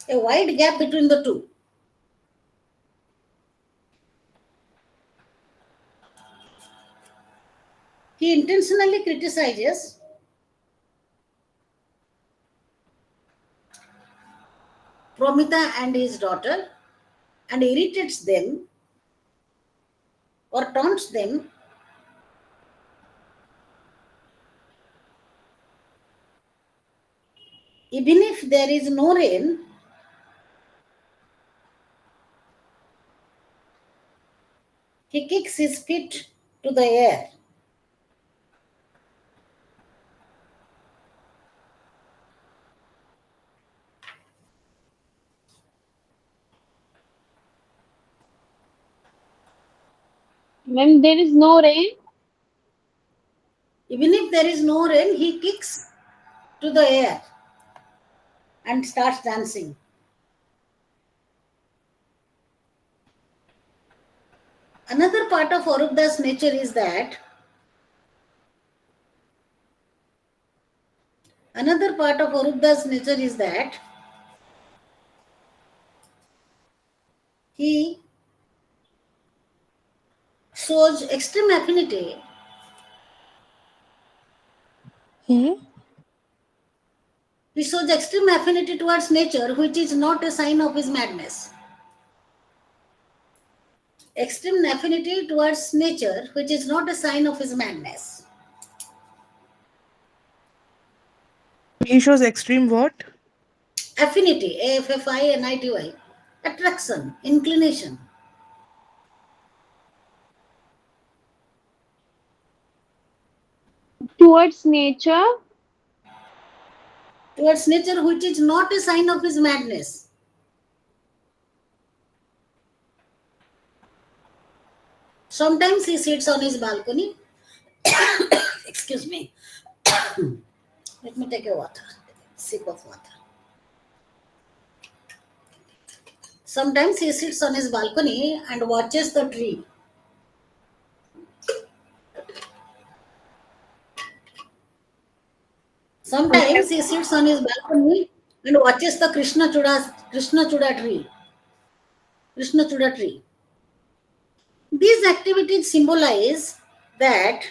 a wide gap between the two. He intentionally criticizes Promita and his daughter and irritates them or taunts them. Even if there is no rain, he kicks his feet to the air. When there is no rain, Even if there is no rain, he kicks to the air and starts dancing. Another part of Arubda's nature is that another part of Arubda's nature is that he shows extreme affinity. He? He shows extreme affinity towards nature, which is not a sign of his madness. Extreme affinity towards nature, which is not a sign of his madness. He shows extreme what? Affinity, AFFINITY, attraction, inclination. towards nature, Towards nature, which is not a sign of his madness. Sometimes he sits on his balcony. Excuse me. Let me take a water. Sip of water. Sometimes he sits on his balcony and watches the tree. Sometimes he sits on his balcony and watches the Krishna tree. Krishna Chuda tree. These activities that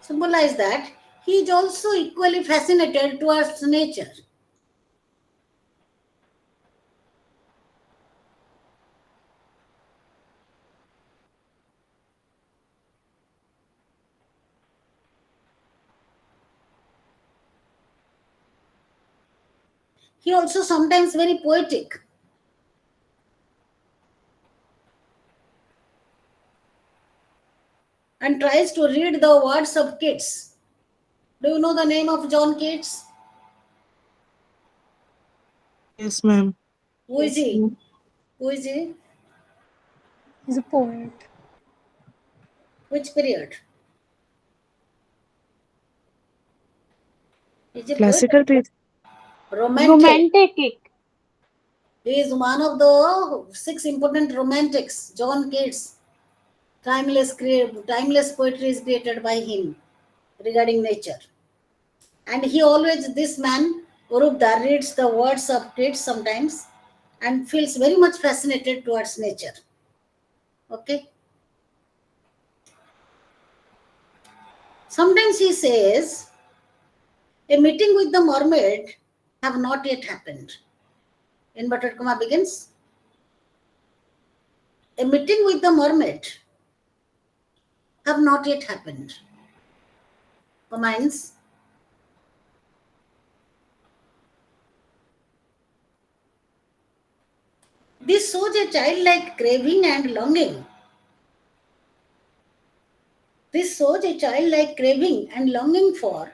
symbolize that he is also equally fascinated towards nature. He also sometimes very poetic and tries to read the words of Keats. Do you know the name of John Keats? Yes, ma'am. Who is Yes, he? ma'am. Who is he? He's a poet. Which period? Is a poet? Classical piece. Romantic. romantic. He is one of the six important romantics. John Keats. Timeless poetry is created by him regarding nature. And this man, Urubdar, reads the words of Keats sometimes and feels very much fascinated towards nature. Okay. Sometimes he says, a meeting with the mermaid have not yet happened. Inverted comma begins. A meeting with the mermaid have not yet happened. Comments. This shows a childlike craving and longing. This shows a childlike craving and longing for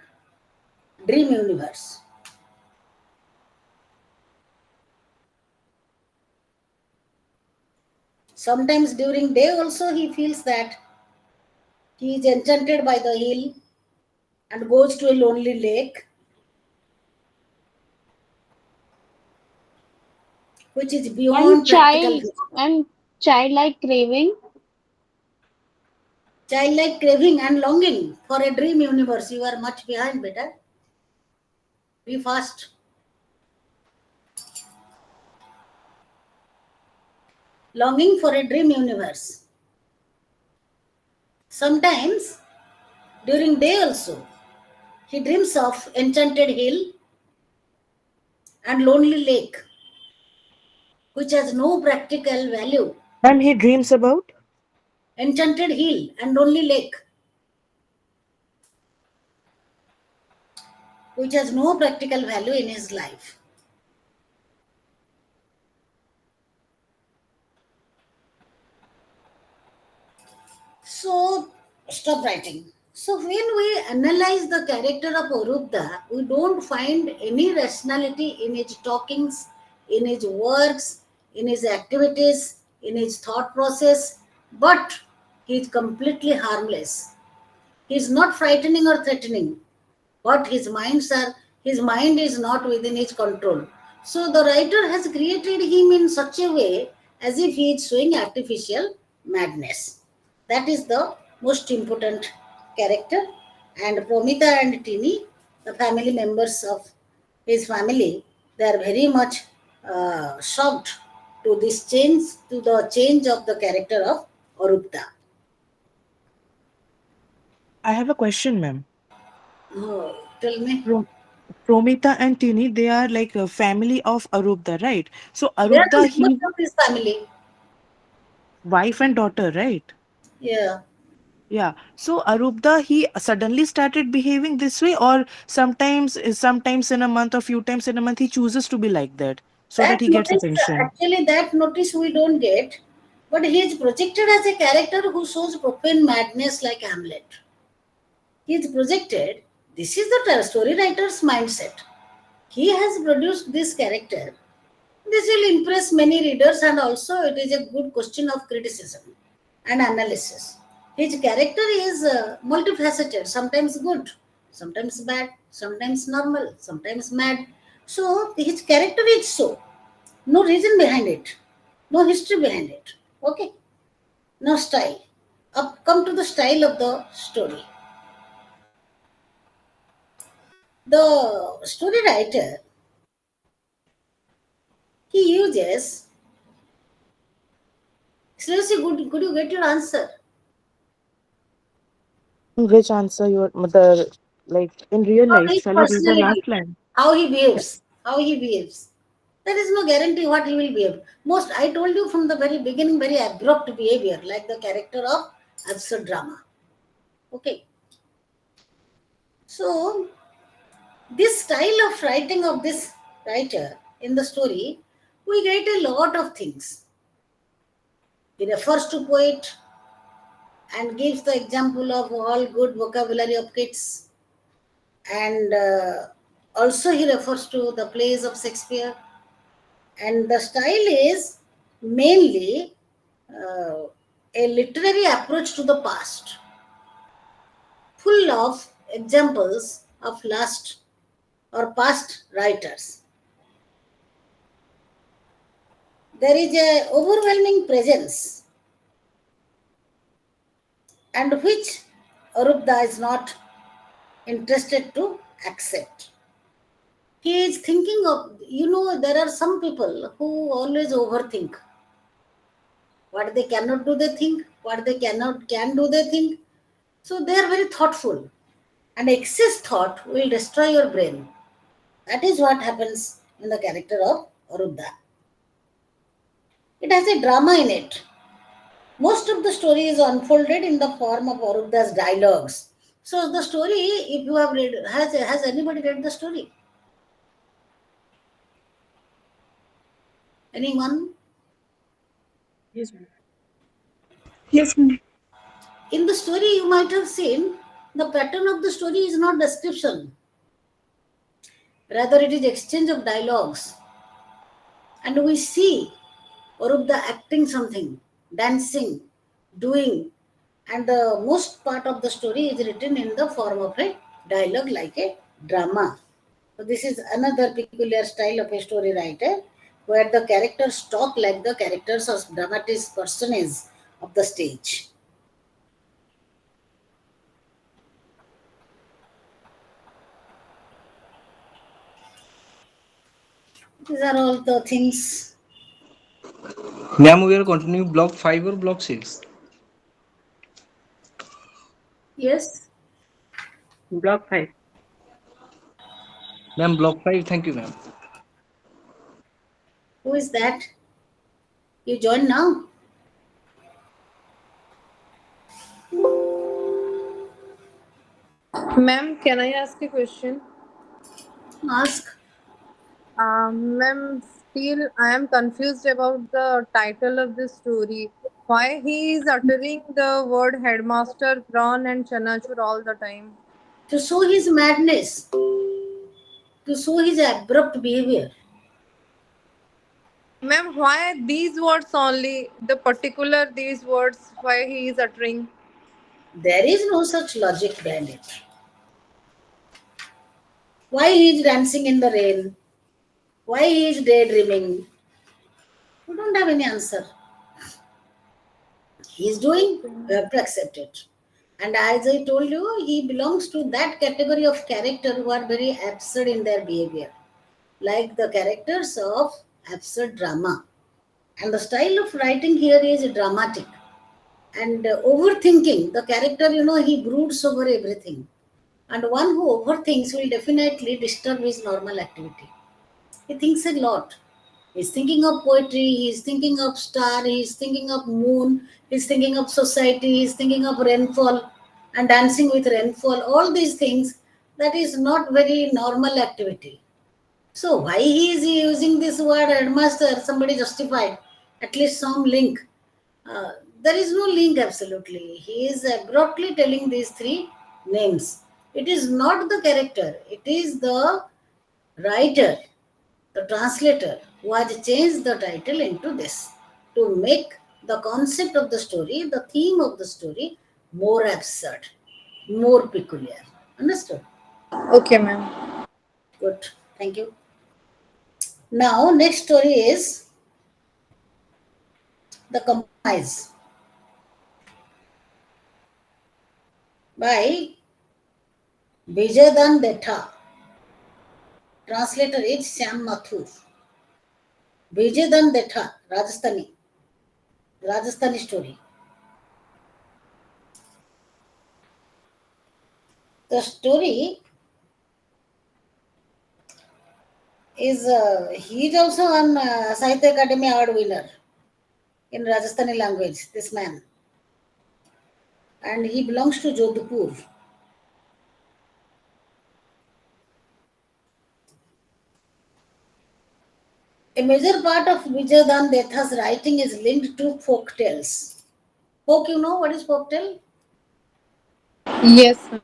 dream universe. Sometimes during day also he feels that he is enchanted by the hill and goes to a lonely lake, which is And beyond practical vision. and childlike craving. Childlike craving and longing for a dream universe. You are much behind, beta. Be fast. Longing for a dream universe. Sometimes during day also he dreams of enchanted hill and lonely lake, which has no practical value. And he dreams about? Enchanted hill and lonely lake, which has no practical value in his life. So, stop writing. So, when we analyze the character of Arupda, we don't find any rationality in his talkings, in his works, in his activities, in his thought process, but he is completely harmless. He is not frightening or threatening, but his mind is not within his control. So the writer has created him in such a way as if he is showing artificial madness. That is the most important character. And Promita and Tini, the family members of his family, they are very much shocked to this change, to the change of the character of Arupta. I have a question, ma'am. Oh, tell me. Pro- Promita and Tini, they are like a family of Arubda, right? So They are the Arubda, members he of his family. wife and daughter, right? Yeah. Yeah. So Arubda, he suddenly started behaving this way, or sometimes in a month or few times in a month, he chooses to be like that so That that he gets notice, attention. actually, that notice we don't get, but he is projected as a character who shows profane madness like Hamlet. He is projected, this is the story writer's mindset. He has produced this character. This will impress many readers, and also it is a good question of criticism and analysis. His character is multifaceted, sometimes good, sometimes bad, sometimes normal, sometimes mad. So his character is so. No reason behind it, no history behind it. Okay, now style. Up come to the style of the story. The story writer, he uses. Seriously, could you get your answer? Which answer your mother, like in real About life? his Shall I read the personality, last line? how he Yeah. behaves, how he behaves. There is no guarantee what he will behave. Most, I told you from the very beginning, very abrupt behavior, like the character of absurd drama. Okay, so this style of writing of this writer in the story, we get a lot of things. He refers to poet and gives the example of all good vocabulary of kids, and also he refers to the plays of Shakespeare, and the style is mainly uh, a literary approach to the past, full of examples of last or past writers. There is a overwhelming presence, and which Arupda is not interested to accept. He is thinking of, there are some people who always overthink. What they cannot do, they think. What they cannot can do, they think. So they are very thoughtful. And excess thought will destroy your brain. That is what happens in the character of Arubda. It has a drama in it. Most of the story is unfolded in the form of Arubda's dialogues. So the story, if you have read, has anybody read the story? Anyone? Yes, ma'am. Yes, ma'am. In the story, you might have seen the pattern of the story is not description, rather, it is exchange of dialogues. And we see Orubda acting something, dancing, doing, and the most part of the story is written in the form of a dialogue like a drama. So, this is another peculiar style of a story writer where the characters talk like the characters or dramatis personages of the stage. These are all the things. Ma'am, we are continuing block 5 or block 6? Yes, Block 5. Ma'am, block 5. Thank you, ma'am. who is that? You join now? Ma'am, can I ask a question? Ask. Ma'am, still I am confused about the title of this story. Why he is uttering the word headmaster, prawn, and chanachur all the time? To show his madness, to show his abrupt behavior. Ma'am, why these words only? The particular these words, why he is uttering? There is no such logic behind it. Why he is dancing in the rain? Why he is daydreaming? We don't have any answer. He is doing, we have to accept it. And as I told you, he belongs to that category of character who are very absurd in their behavior, like the characters of absurd drama. And the style of writing here is dramatic. And overthinking, the character, he broods over everything. And one who overthinks will definitely disturb his normal activity. He thinks a lot. He's thinking of poetry, he's thinking of star, he's thinking of moon, he's thinking of society, he's thinking of rainfall and dancing with rainfall. All these things, that is not very normal activity. So why he is using this word headmaster? Somebody justified. At least some link. Uh, there is no link absolutely. He is abruptly telling these three names. It is not the character, it is the writer, the translator, who has changed the title into this to make the concept of the story, the theme of the story, more absurd, more peculiar. Understood? Okay, ma'am. Good. Thank you. Now, next story is The Compromise by Vijayadan Detha. Translator is Syam Mathur. Vijayadan Detha, Rajasthani story. The story is, he is also an Sahitya Academy Award winner in Rajasthani language, this man. And he belongs to Jodhpur. A major part of Vijayadan Detha's writing is linked to folk tales. Folk, you know what is folk tale? Yes, ma'am.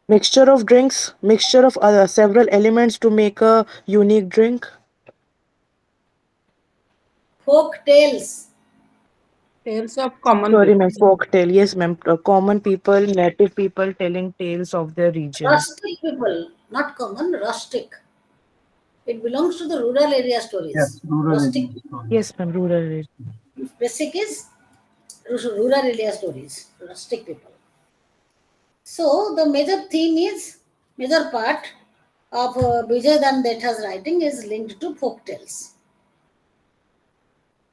Mixture of drinks, mixture of several elements to make a unique drink. Folk tales. Tales of common Sorry, people. ma'am. Folk tale. Yes, ma'am. Common people, native people telling tales of their region. Rustic people, not common, rustic. It belongs to the rural area Yes, stories. rural Rustic, area stories. Yes, ma'am. Rural area. basic is rural area stories, rustic people. So the major part of Vijay Dandeta's writing is linked to folk tales.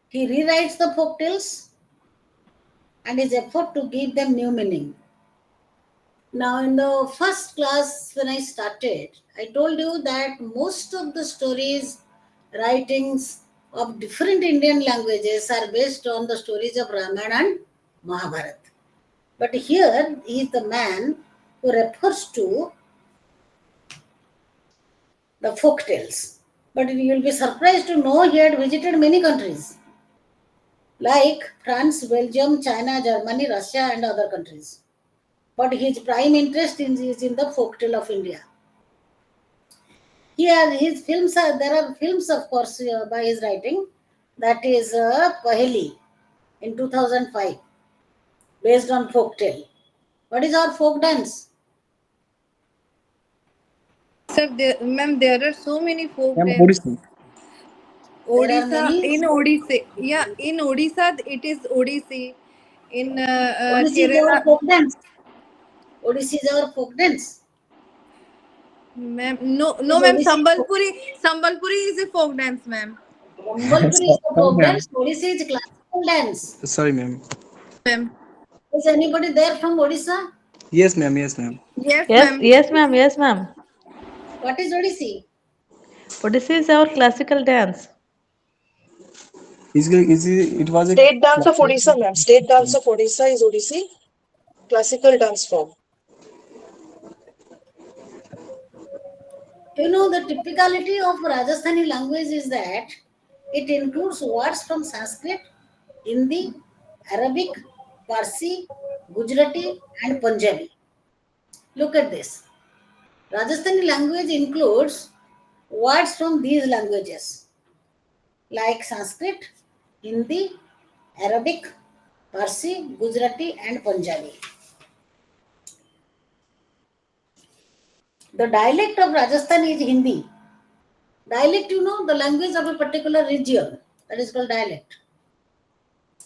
He rewrites the folk tales and his effort to give them new meaning. Now, in the first class, when I started, I told you that most of the stories, writings of different Indian languages are based on the stories of Ramayana and Mahabharata. But here is the man who refers to the folk tales. But you will be surprised to know he had visited many countries like France, Belgium, China, Germany, Russia, and other countries. But his prime interest is in the folk tale of India. Here, his films are there are films, of course, by his writing. That is Paheli in 2005, based on folk tale. What is our folk dance? Sir, ma'am, there are so many folk Ma'am, dance. Odissi. There are Odisha, many. in Odisha, yeah, in Odisha it is Odissi. In Odissi is our Kerala, folk dance. Odissi is our folk dance. ma'am, no, Is no, ma'am, Odissi Sambalpuri is a folk dance, ma'am. Sambalpuri is the Sorry, folk ma'am. dance. Odissi is classical dance. Sorry, ma'am. Ma'am, Is anybody there from Odisha? Yes, ma'am. Yes, ma'am. yes, Yes, ma'am. yes, ma'am. Yes, ma'am. What is Odissi? Odissi is our classical dance. It was a State dance of Odisha, ma'am. State dance of Odisha is Odissi, classical dance form. You know, the typicality of Rajasthani language is that it includes words from Sanskrit, Hindi, Arabic, Parsi, Gujarati, and Punjabi. Look at this. Rajasthani language includes words from these languages like Sanskrit, Hindi, Arabic, Parsi, Gujarati, and Punjabi. The dialect of Rajasthan is Hindi. Dialect, you know, the language of a particular region. That is called dialect.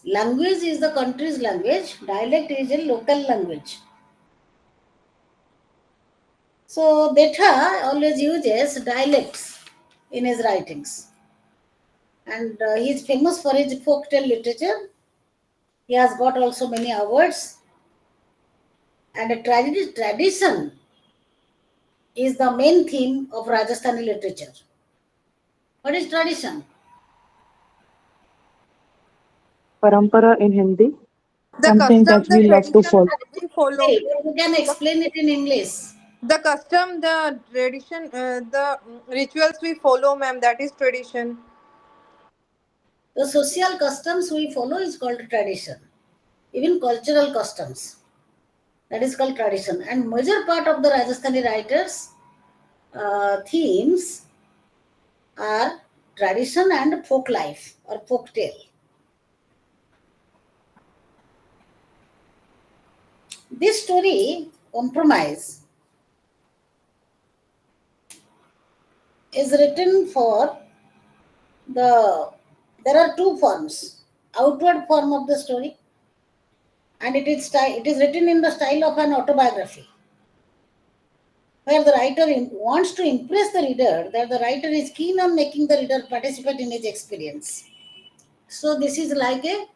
Language is the country's language. Dialect is a local language. So Betha always uses dialects in his writings. And he is famous for his folk tale literature. He has got also many awards. And a tradition is the main theme of Rajasthani literature. What is tradition? Parampara in Hindi, The something custom, that the we love to tradition follow. that we follow, Hey, you can explain it in English. the custom, the tradition, the rituals we follow, ma'am, that is tradition. The social customs we follow is called tradition. Even cultural customs, that is called tradition. And major part of the Rajasthani writers' themes are tradition and folk life or folk tale. This story, Compromise, is written for the. There are two forms: outward form of the story, and it is written in the style of an autobiography, where the writer wants to impress the reader that the writer is keen on making the reader participate in his experience. So this is like a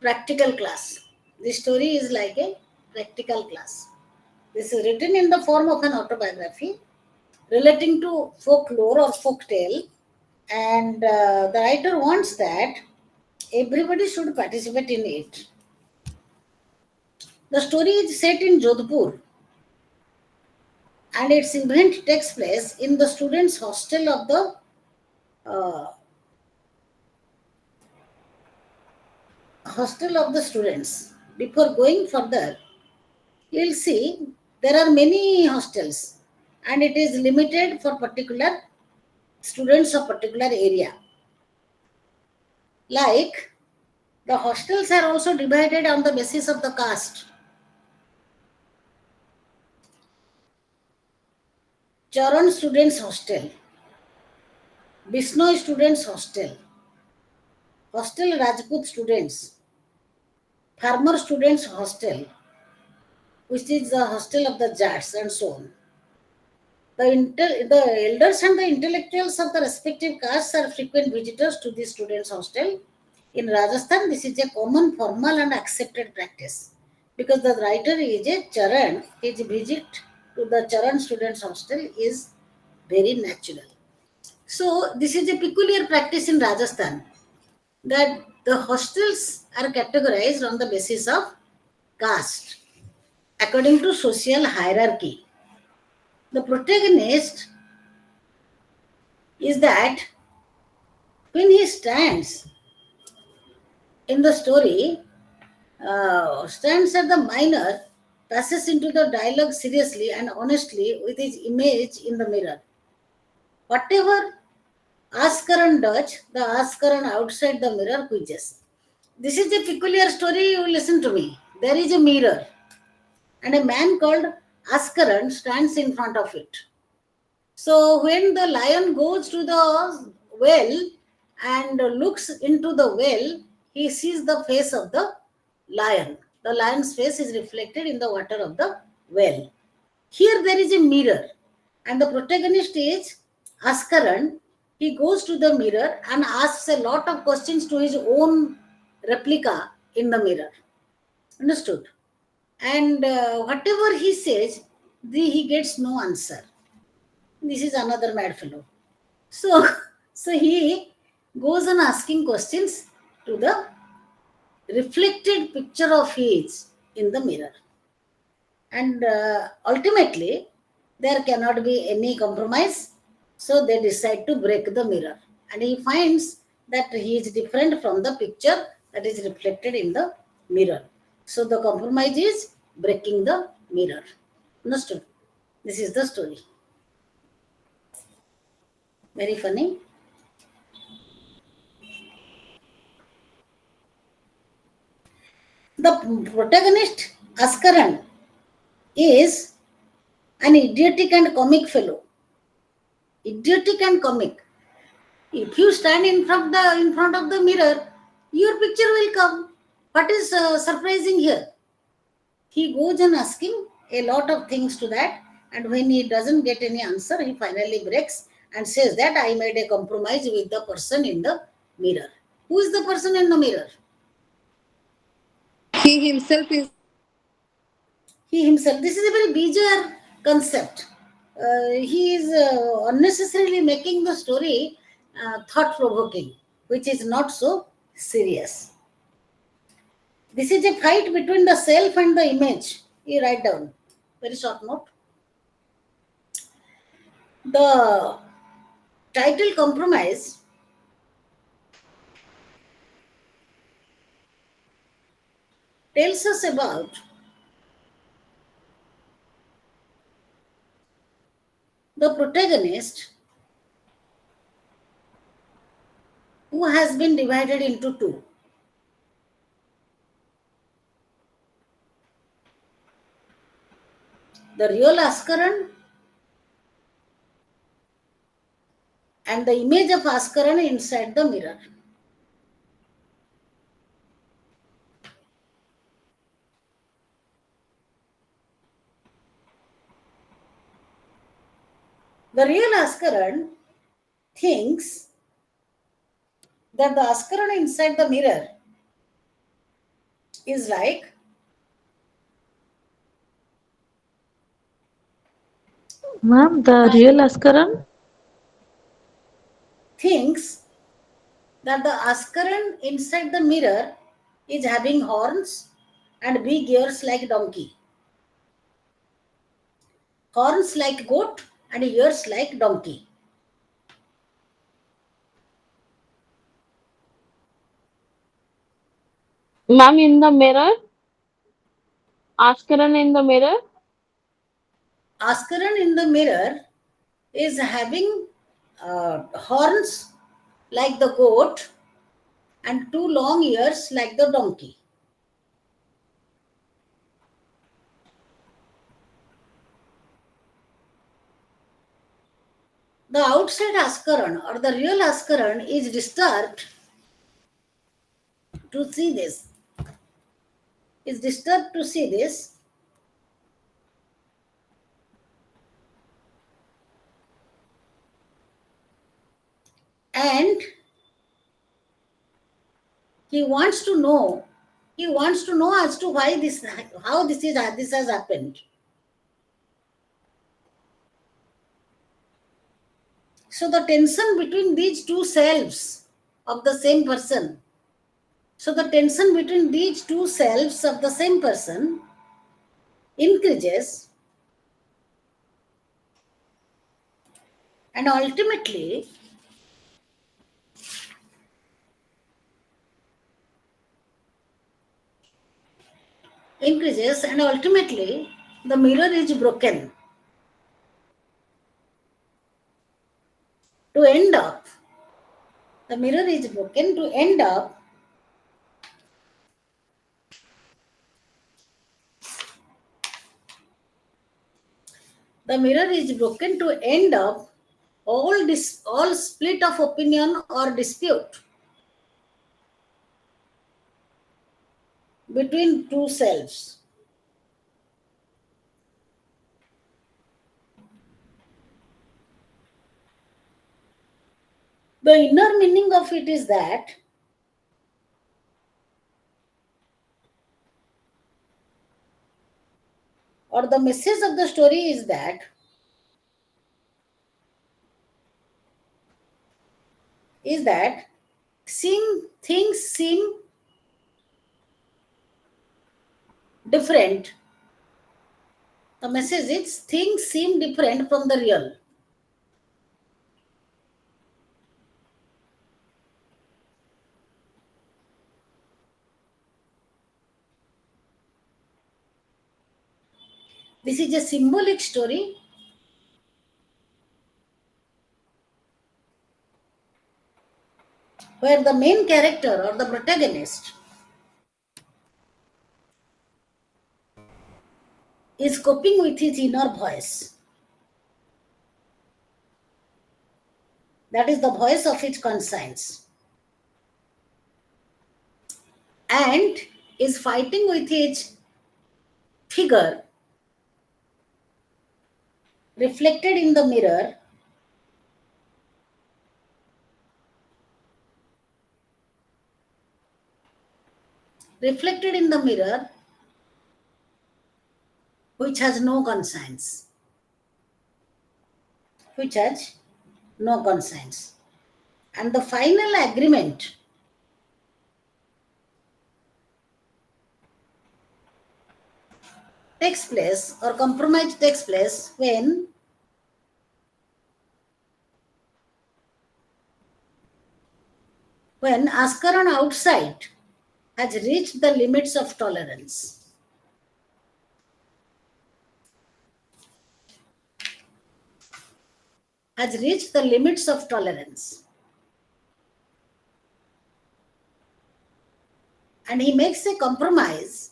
practical class. This story is like a practical class. This is written in the form of an autobiography relating to folklore or folk tale, and the writer wants that everybody should participate in it. The story is set in Jodhpur, and its event takes place in the students' uh, hostel of the students. Before going further, you'll see there are many hostels, and it is limited for particular students of particular area. Like the hostels are also divided on the basis of the caste. Charan students hostel, Bisnoy students hostel, hostel Rajput students, farmer students hostel, which is the hostel of the Jats, and so on. The elders and the intellectuals of the respective castes are frequent visitors to the students' hostel. In Rajasthan, this is a common, formal, and accepted practice. because the writer is a Charan. His visit to the Charan students' hostel is very natural. So, this is a peculiar practice in Rajasthan that the hostels are categorized on the basis of caste according to social hierarchy. The protagonist is that when he stands in the story, stands at the minor, passes into the dialogue seriously and honestly with his image in the mirror. Whatever Askaran does, the Askaran outside the mirror quizzes. This is a peculiar story, you listen to me. There is a mirror, and a man called Askaran stands in front of it. So when the lion goes to the well and looks into the well, he sees the face of the lion. The lion's face is reflected in the water of the well. Here there is a mirror, and the protagonist is Askaran. He goes to the mirror and asks a lot of questions to his own replica in the mirror. Understood? And whatever he says, he gets no answer. This is another mad fellow. So, so he goes on asking questions to the reflected picture of his in the mirror. And ultimately, there cannot be any compromise. So they decide to break the mirror. And he finds that he is different from the picture that is reflected in the mirror. So the compromise is breaking the mirror. Understood? This is the story. Very funny. The protagonist, Askaran, is an idiotic and comic fellow. Idiotic and comic. If you stand in front of the mirror, your picture will come. What is surprising here? He goes on asking a lot of things to that, and when he doesn't get any answer, he finally breaks and says that I made a compromise with the person in the mirror. Who is the person in the mirror? He himself is. He himself. This is a very bizarre concept. He is unnecessarily making the story thought provoking, which is not so serious. This is a fight between the self and the image. You write down. Very short note. The title Compromise tells us about the protagonist who has been divided into two. The real Askaran and the image of Askaran inside the mirror. The real Askaran thinks that the Askaran inside the mirror is like Ma'am, the real Askaran? thinks that the Askaran inside the mirror is having horns and big ears like donkey, horns like goat and ears like donkey. Ma'am, in the mirror, Askaran in the mirror. Askaran in the mirror is having horns like the goat and two long ears like the donkey. The outside Askaran or the real Askaran is disturbed to see this. Is disturbed to see this, and he wants to know He wants to know as to why this, how this has happened. So the tension between these two selves of the same person. So the tension between these two selves of the same person increases, and ultimately the mirror is broken to end up. The mirror is broken to end up the mirror is broken to end up all split of opinion or dispute between two selves. The inner meaning of it is that or the message of the story is that things seem different. The message is things seem different from the real. This is a symbolic story where the main character or the protagonist is coping with his inner voice. That is the voice of his conscience. And is fighting with his figure reflected in the mirror reflected in the mirror which has no conscience. Which has no conscience. And the final agreement takes place or compromise takes place when Askaran outside has reached the limits of tolerance. Has reached the limits of tolerance. And he makes a compromise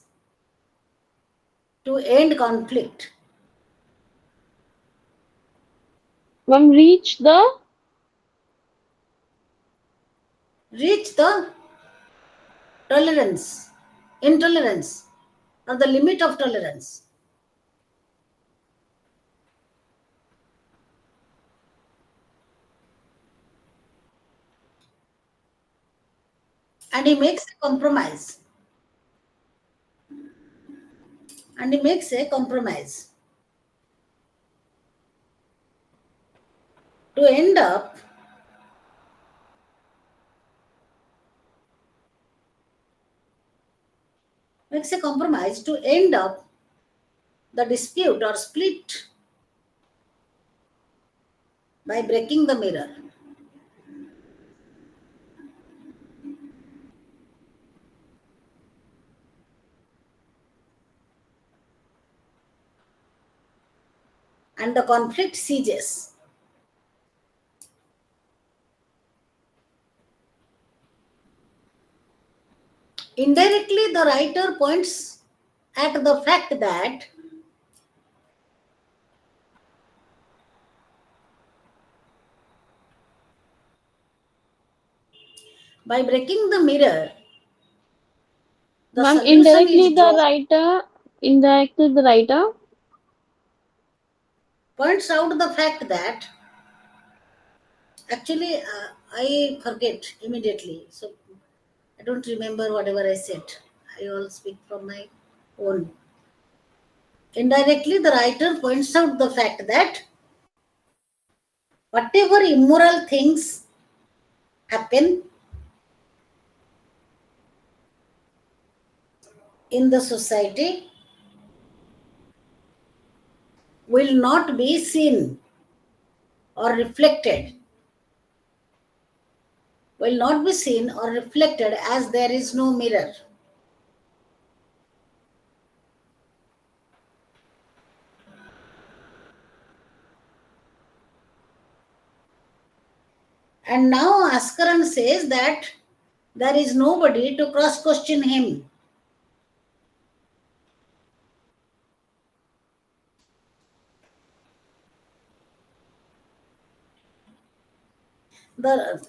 to end conflict. Ma'am, reach the Intolerance, or the limit of tolerance. And he makes a compromise. To end up makes a compromise to end up the dispute or split by breaking the mirror. And the conflict ceases. Indirectly, the writer points at the fact that by breaking the mirror, the ma'am, solution is drawn. indirectly the writer Points out the fact that actually I forget immediately. So I don't remember whatever I said. I will speak from my own. Indirectly, the writer points out the fact that whatever immoral things happen in the society will not be seen or reflected, will not be seen or reflected as there is no mirror. And now Askaran says that there is nobody to cross question him. The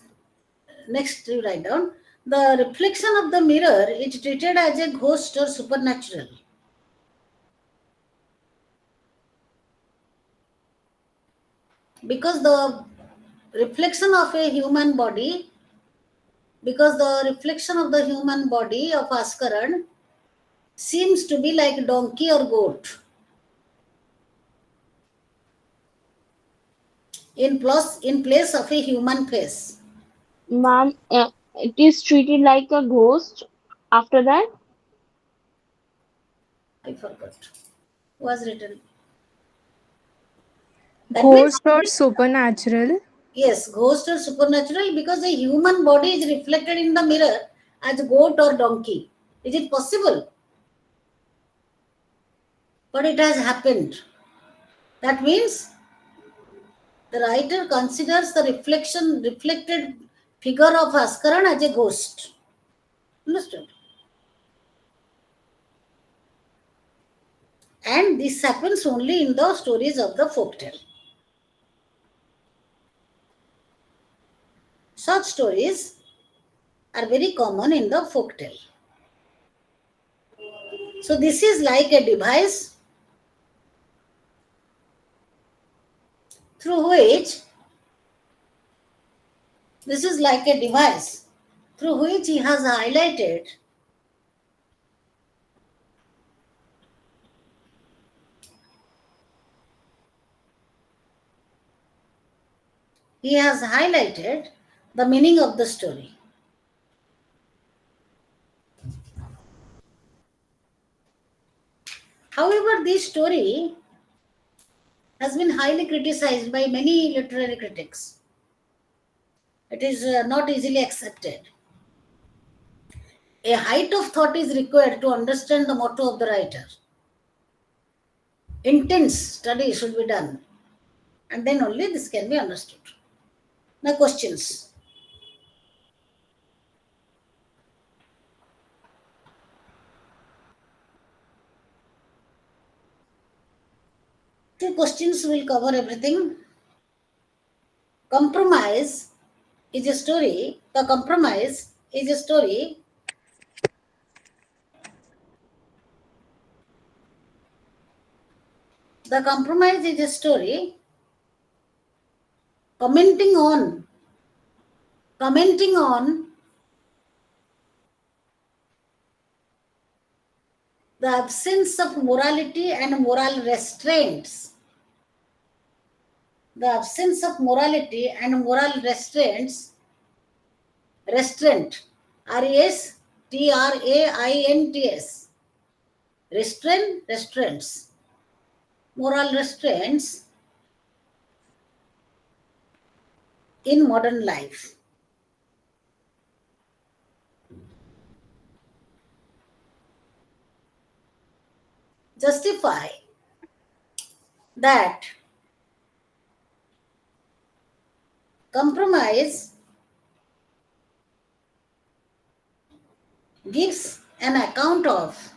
next you write down, the reflection of the mirror is treated as a ghost or supernatural. Because the reflection of a human body, because the reflection of the human body of Askaran seems to be like donkey or goat in place of a human face. Ma'am, it is treated like a ghost after that. I forgot. Was written. That means, Ghost or supernatural? yes, ghost or supernatural because the human body is reflected in the mirror as goat or donkey. Is it possible? But it has happened. That means the writer considers the reflected figure of Askaran as a ghost. Understood? And this happens only in the stories of the folktale. Such stories are very common in the folktale. So this is like a device through which this is like a device through which he has highlighted the meaning of the story. However, this story has been highly criticized by many literary critics. It is not easily accepted. A height of thought is required to understand the motto of the writer. Intense study should be done, and then only this can be understood. Now, questions. Two questions will cover everything. Compromise is a story. The compromise is a story The compromise is a story commenting on commenting on the absence of morality and moral restraints. The absence of morality and moral restraint, restraints, restraints, moral restraints in modern life. Justify that compromise gives an account of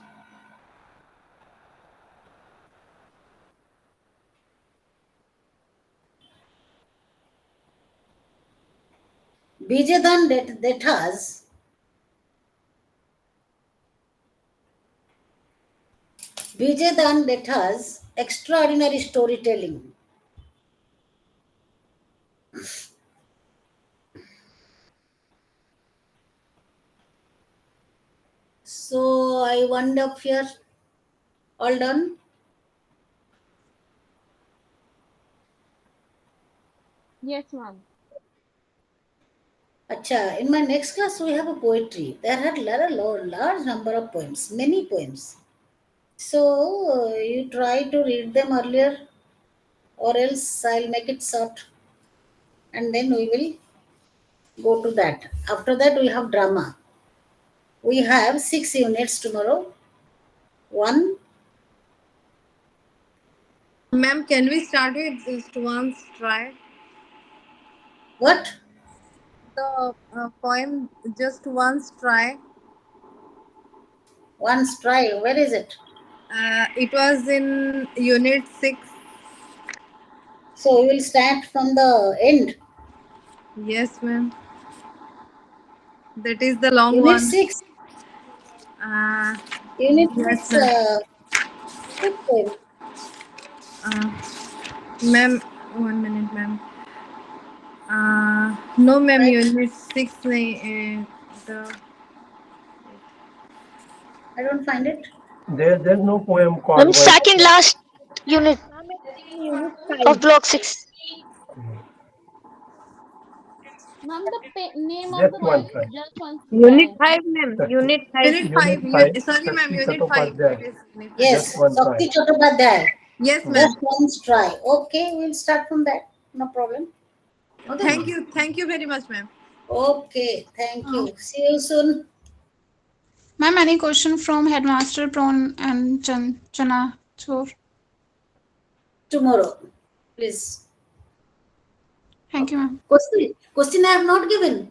Bijadan Detha's extraordinary storytelling. So I wound up here. All done? Yes, ma'am. Acha, in my next class we have a poetry. There had large number of poems, many poems. So you try to read them earlier, or else I'll make it short, and then we will go to that. After that we have drama. We have 6 units tomorrow. One, Ma'am, can we start with just once try? what? The poem just once try. Once try. Where is it? It was in unit 6. So we will start from the end. Yes, ma'am. That is the long Unit one. 6. Uh, Unit yes, 6. ma'am. Fifth poem. Ma'am, 1 minute, ma'am. No, ma'am. Right? Unit 6 नहीं the I don't find it. There's no poem I'm called One second Step. last unit Ma'am, it's in unit of 5. block 6. Ma'am, the name of Just the one poem try. is Just Once Unit Try. 5, ma'am. Shakti. Unit 5. unit Unit 5. 5, Sorry, ma'am. Shakti Unit 5. Chattopadhyay. It is unit 5. Just Yes, one try. Sakti Chattopadhyay. Yes, Just ma'am. once try. Okay, we'll start from that. No problem. Okay. Thank you. Thank you very much, ma'am. Okay, thank you. See you soon Ma'am, any question from Headmaster Prawn and Chana Chor? tomorrow. Please. Thank you, ma'am. Question I have not given.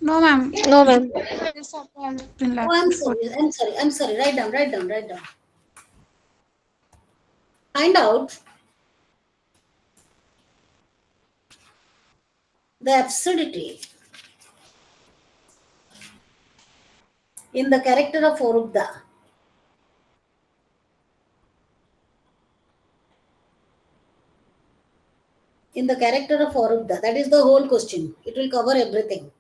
No, ma'am. No, ma'am. This chapter has been Oh, left I'm before. sorry. I'm sorry. I'm sorry. Write down. Write down. Write down. Find out the absurdity in the character of Orubda. In the character of Orubda. That is the whole question. It will cover everything.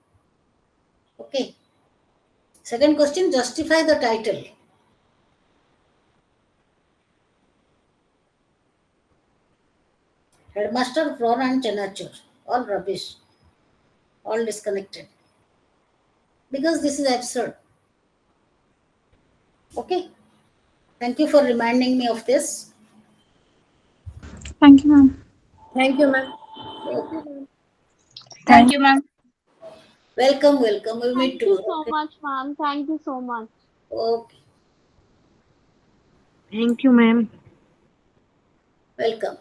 Okay. Second question, justify the title. Headmaster, Prawn and Chanachur. All rubbish. All disconnected. Because this is absurd. Okay. Thank you for reminding me of this. Thank you, ma'am. Thank you, ma'am. Okay. Thank you, ma'am. Welcome, welcome. We'll meet Thank you tomorrow. so Okay. much, ma'am. Thank you so much. Okay. Thank you, ma'am. Welcome.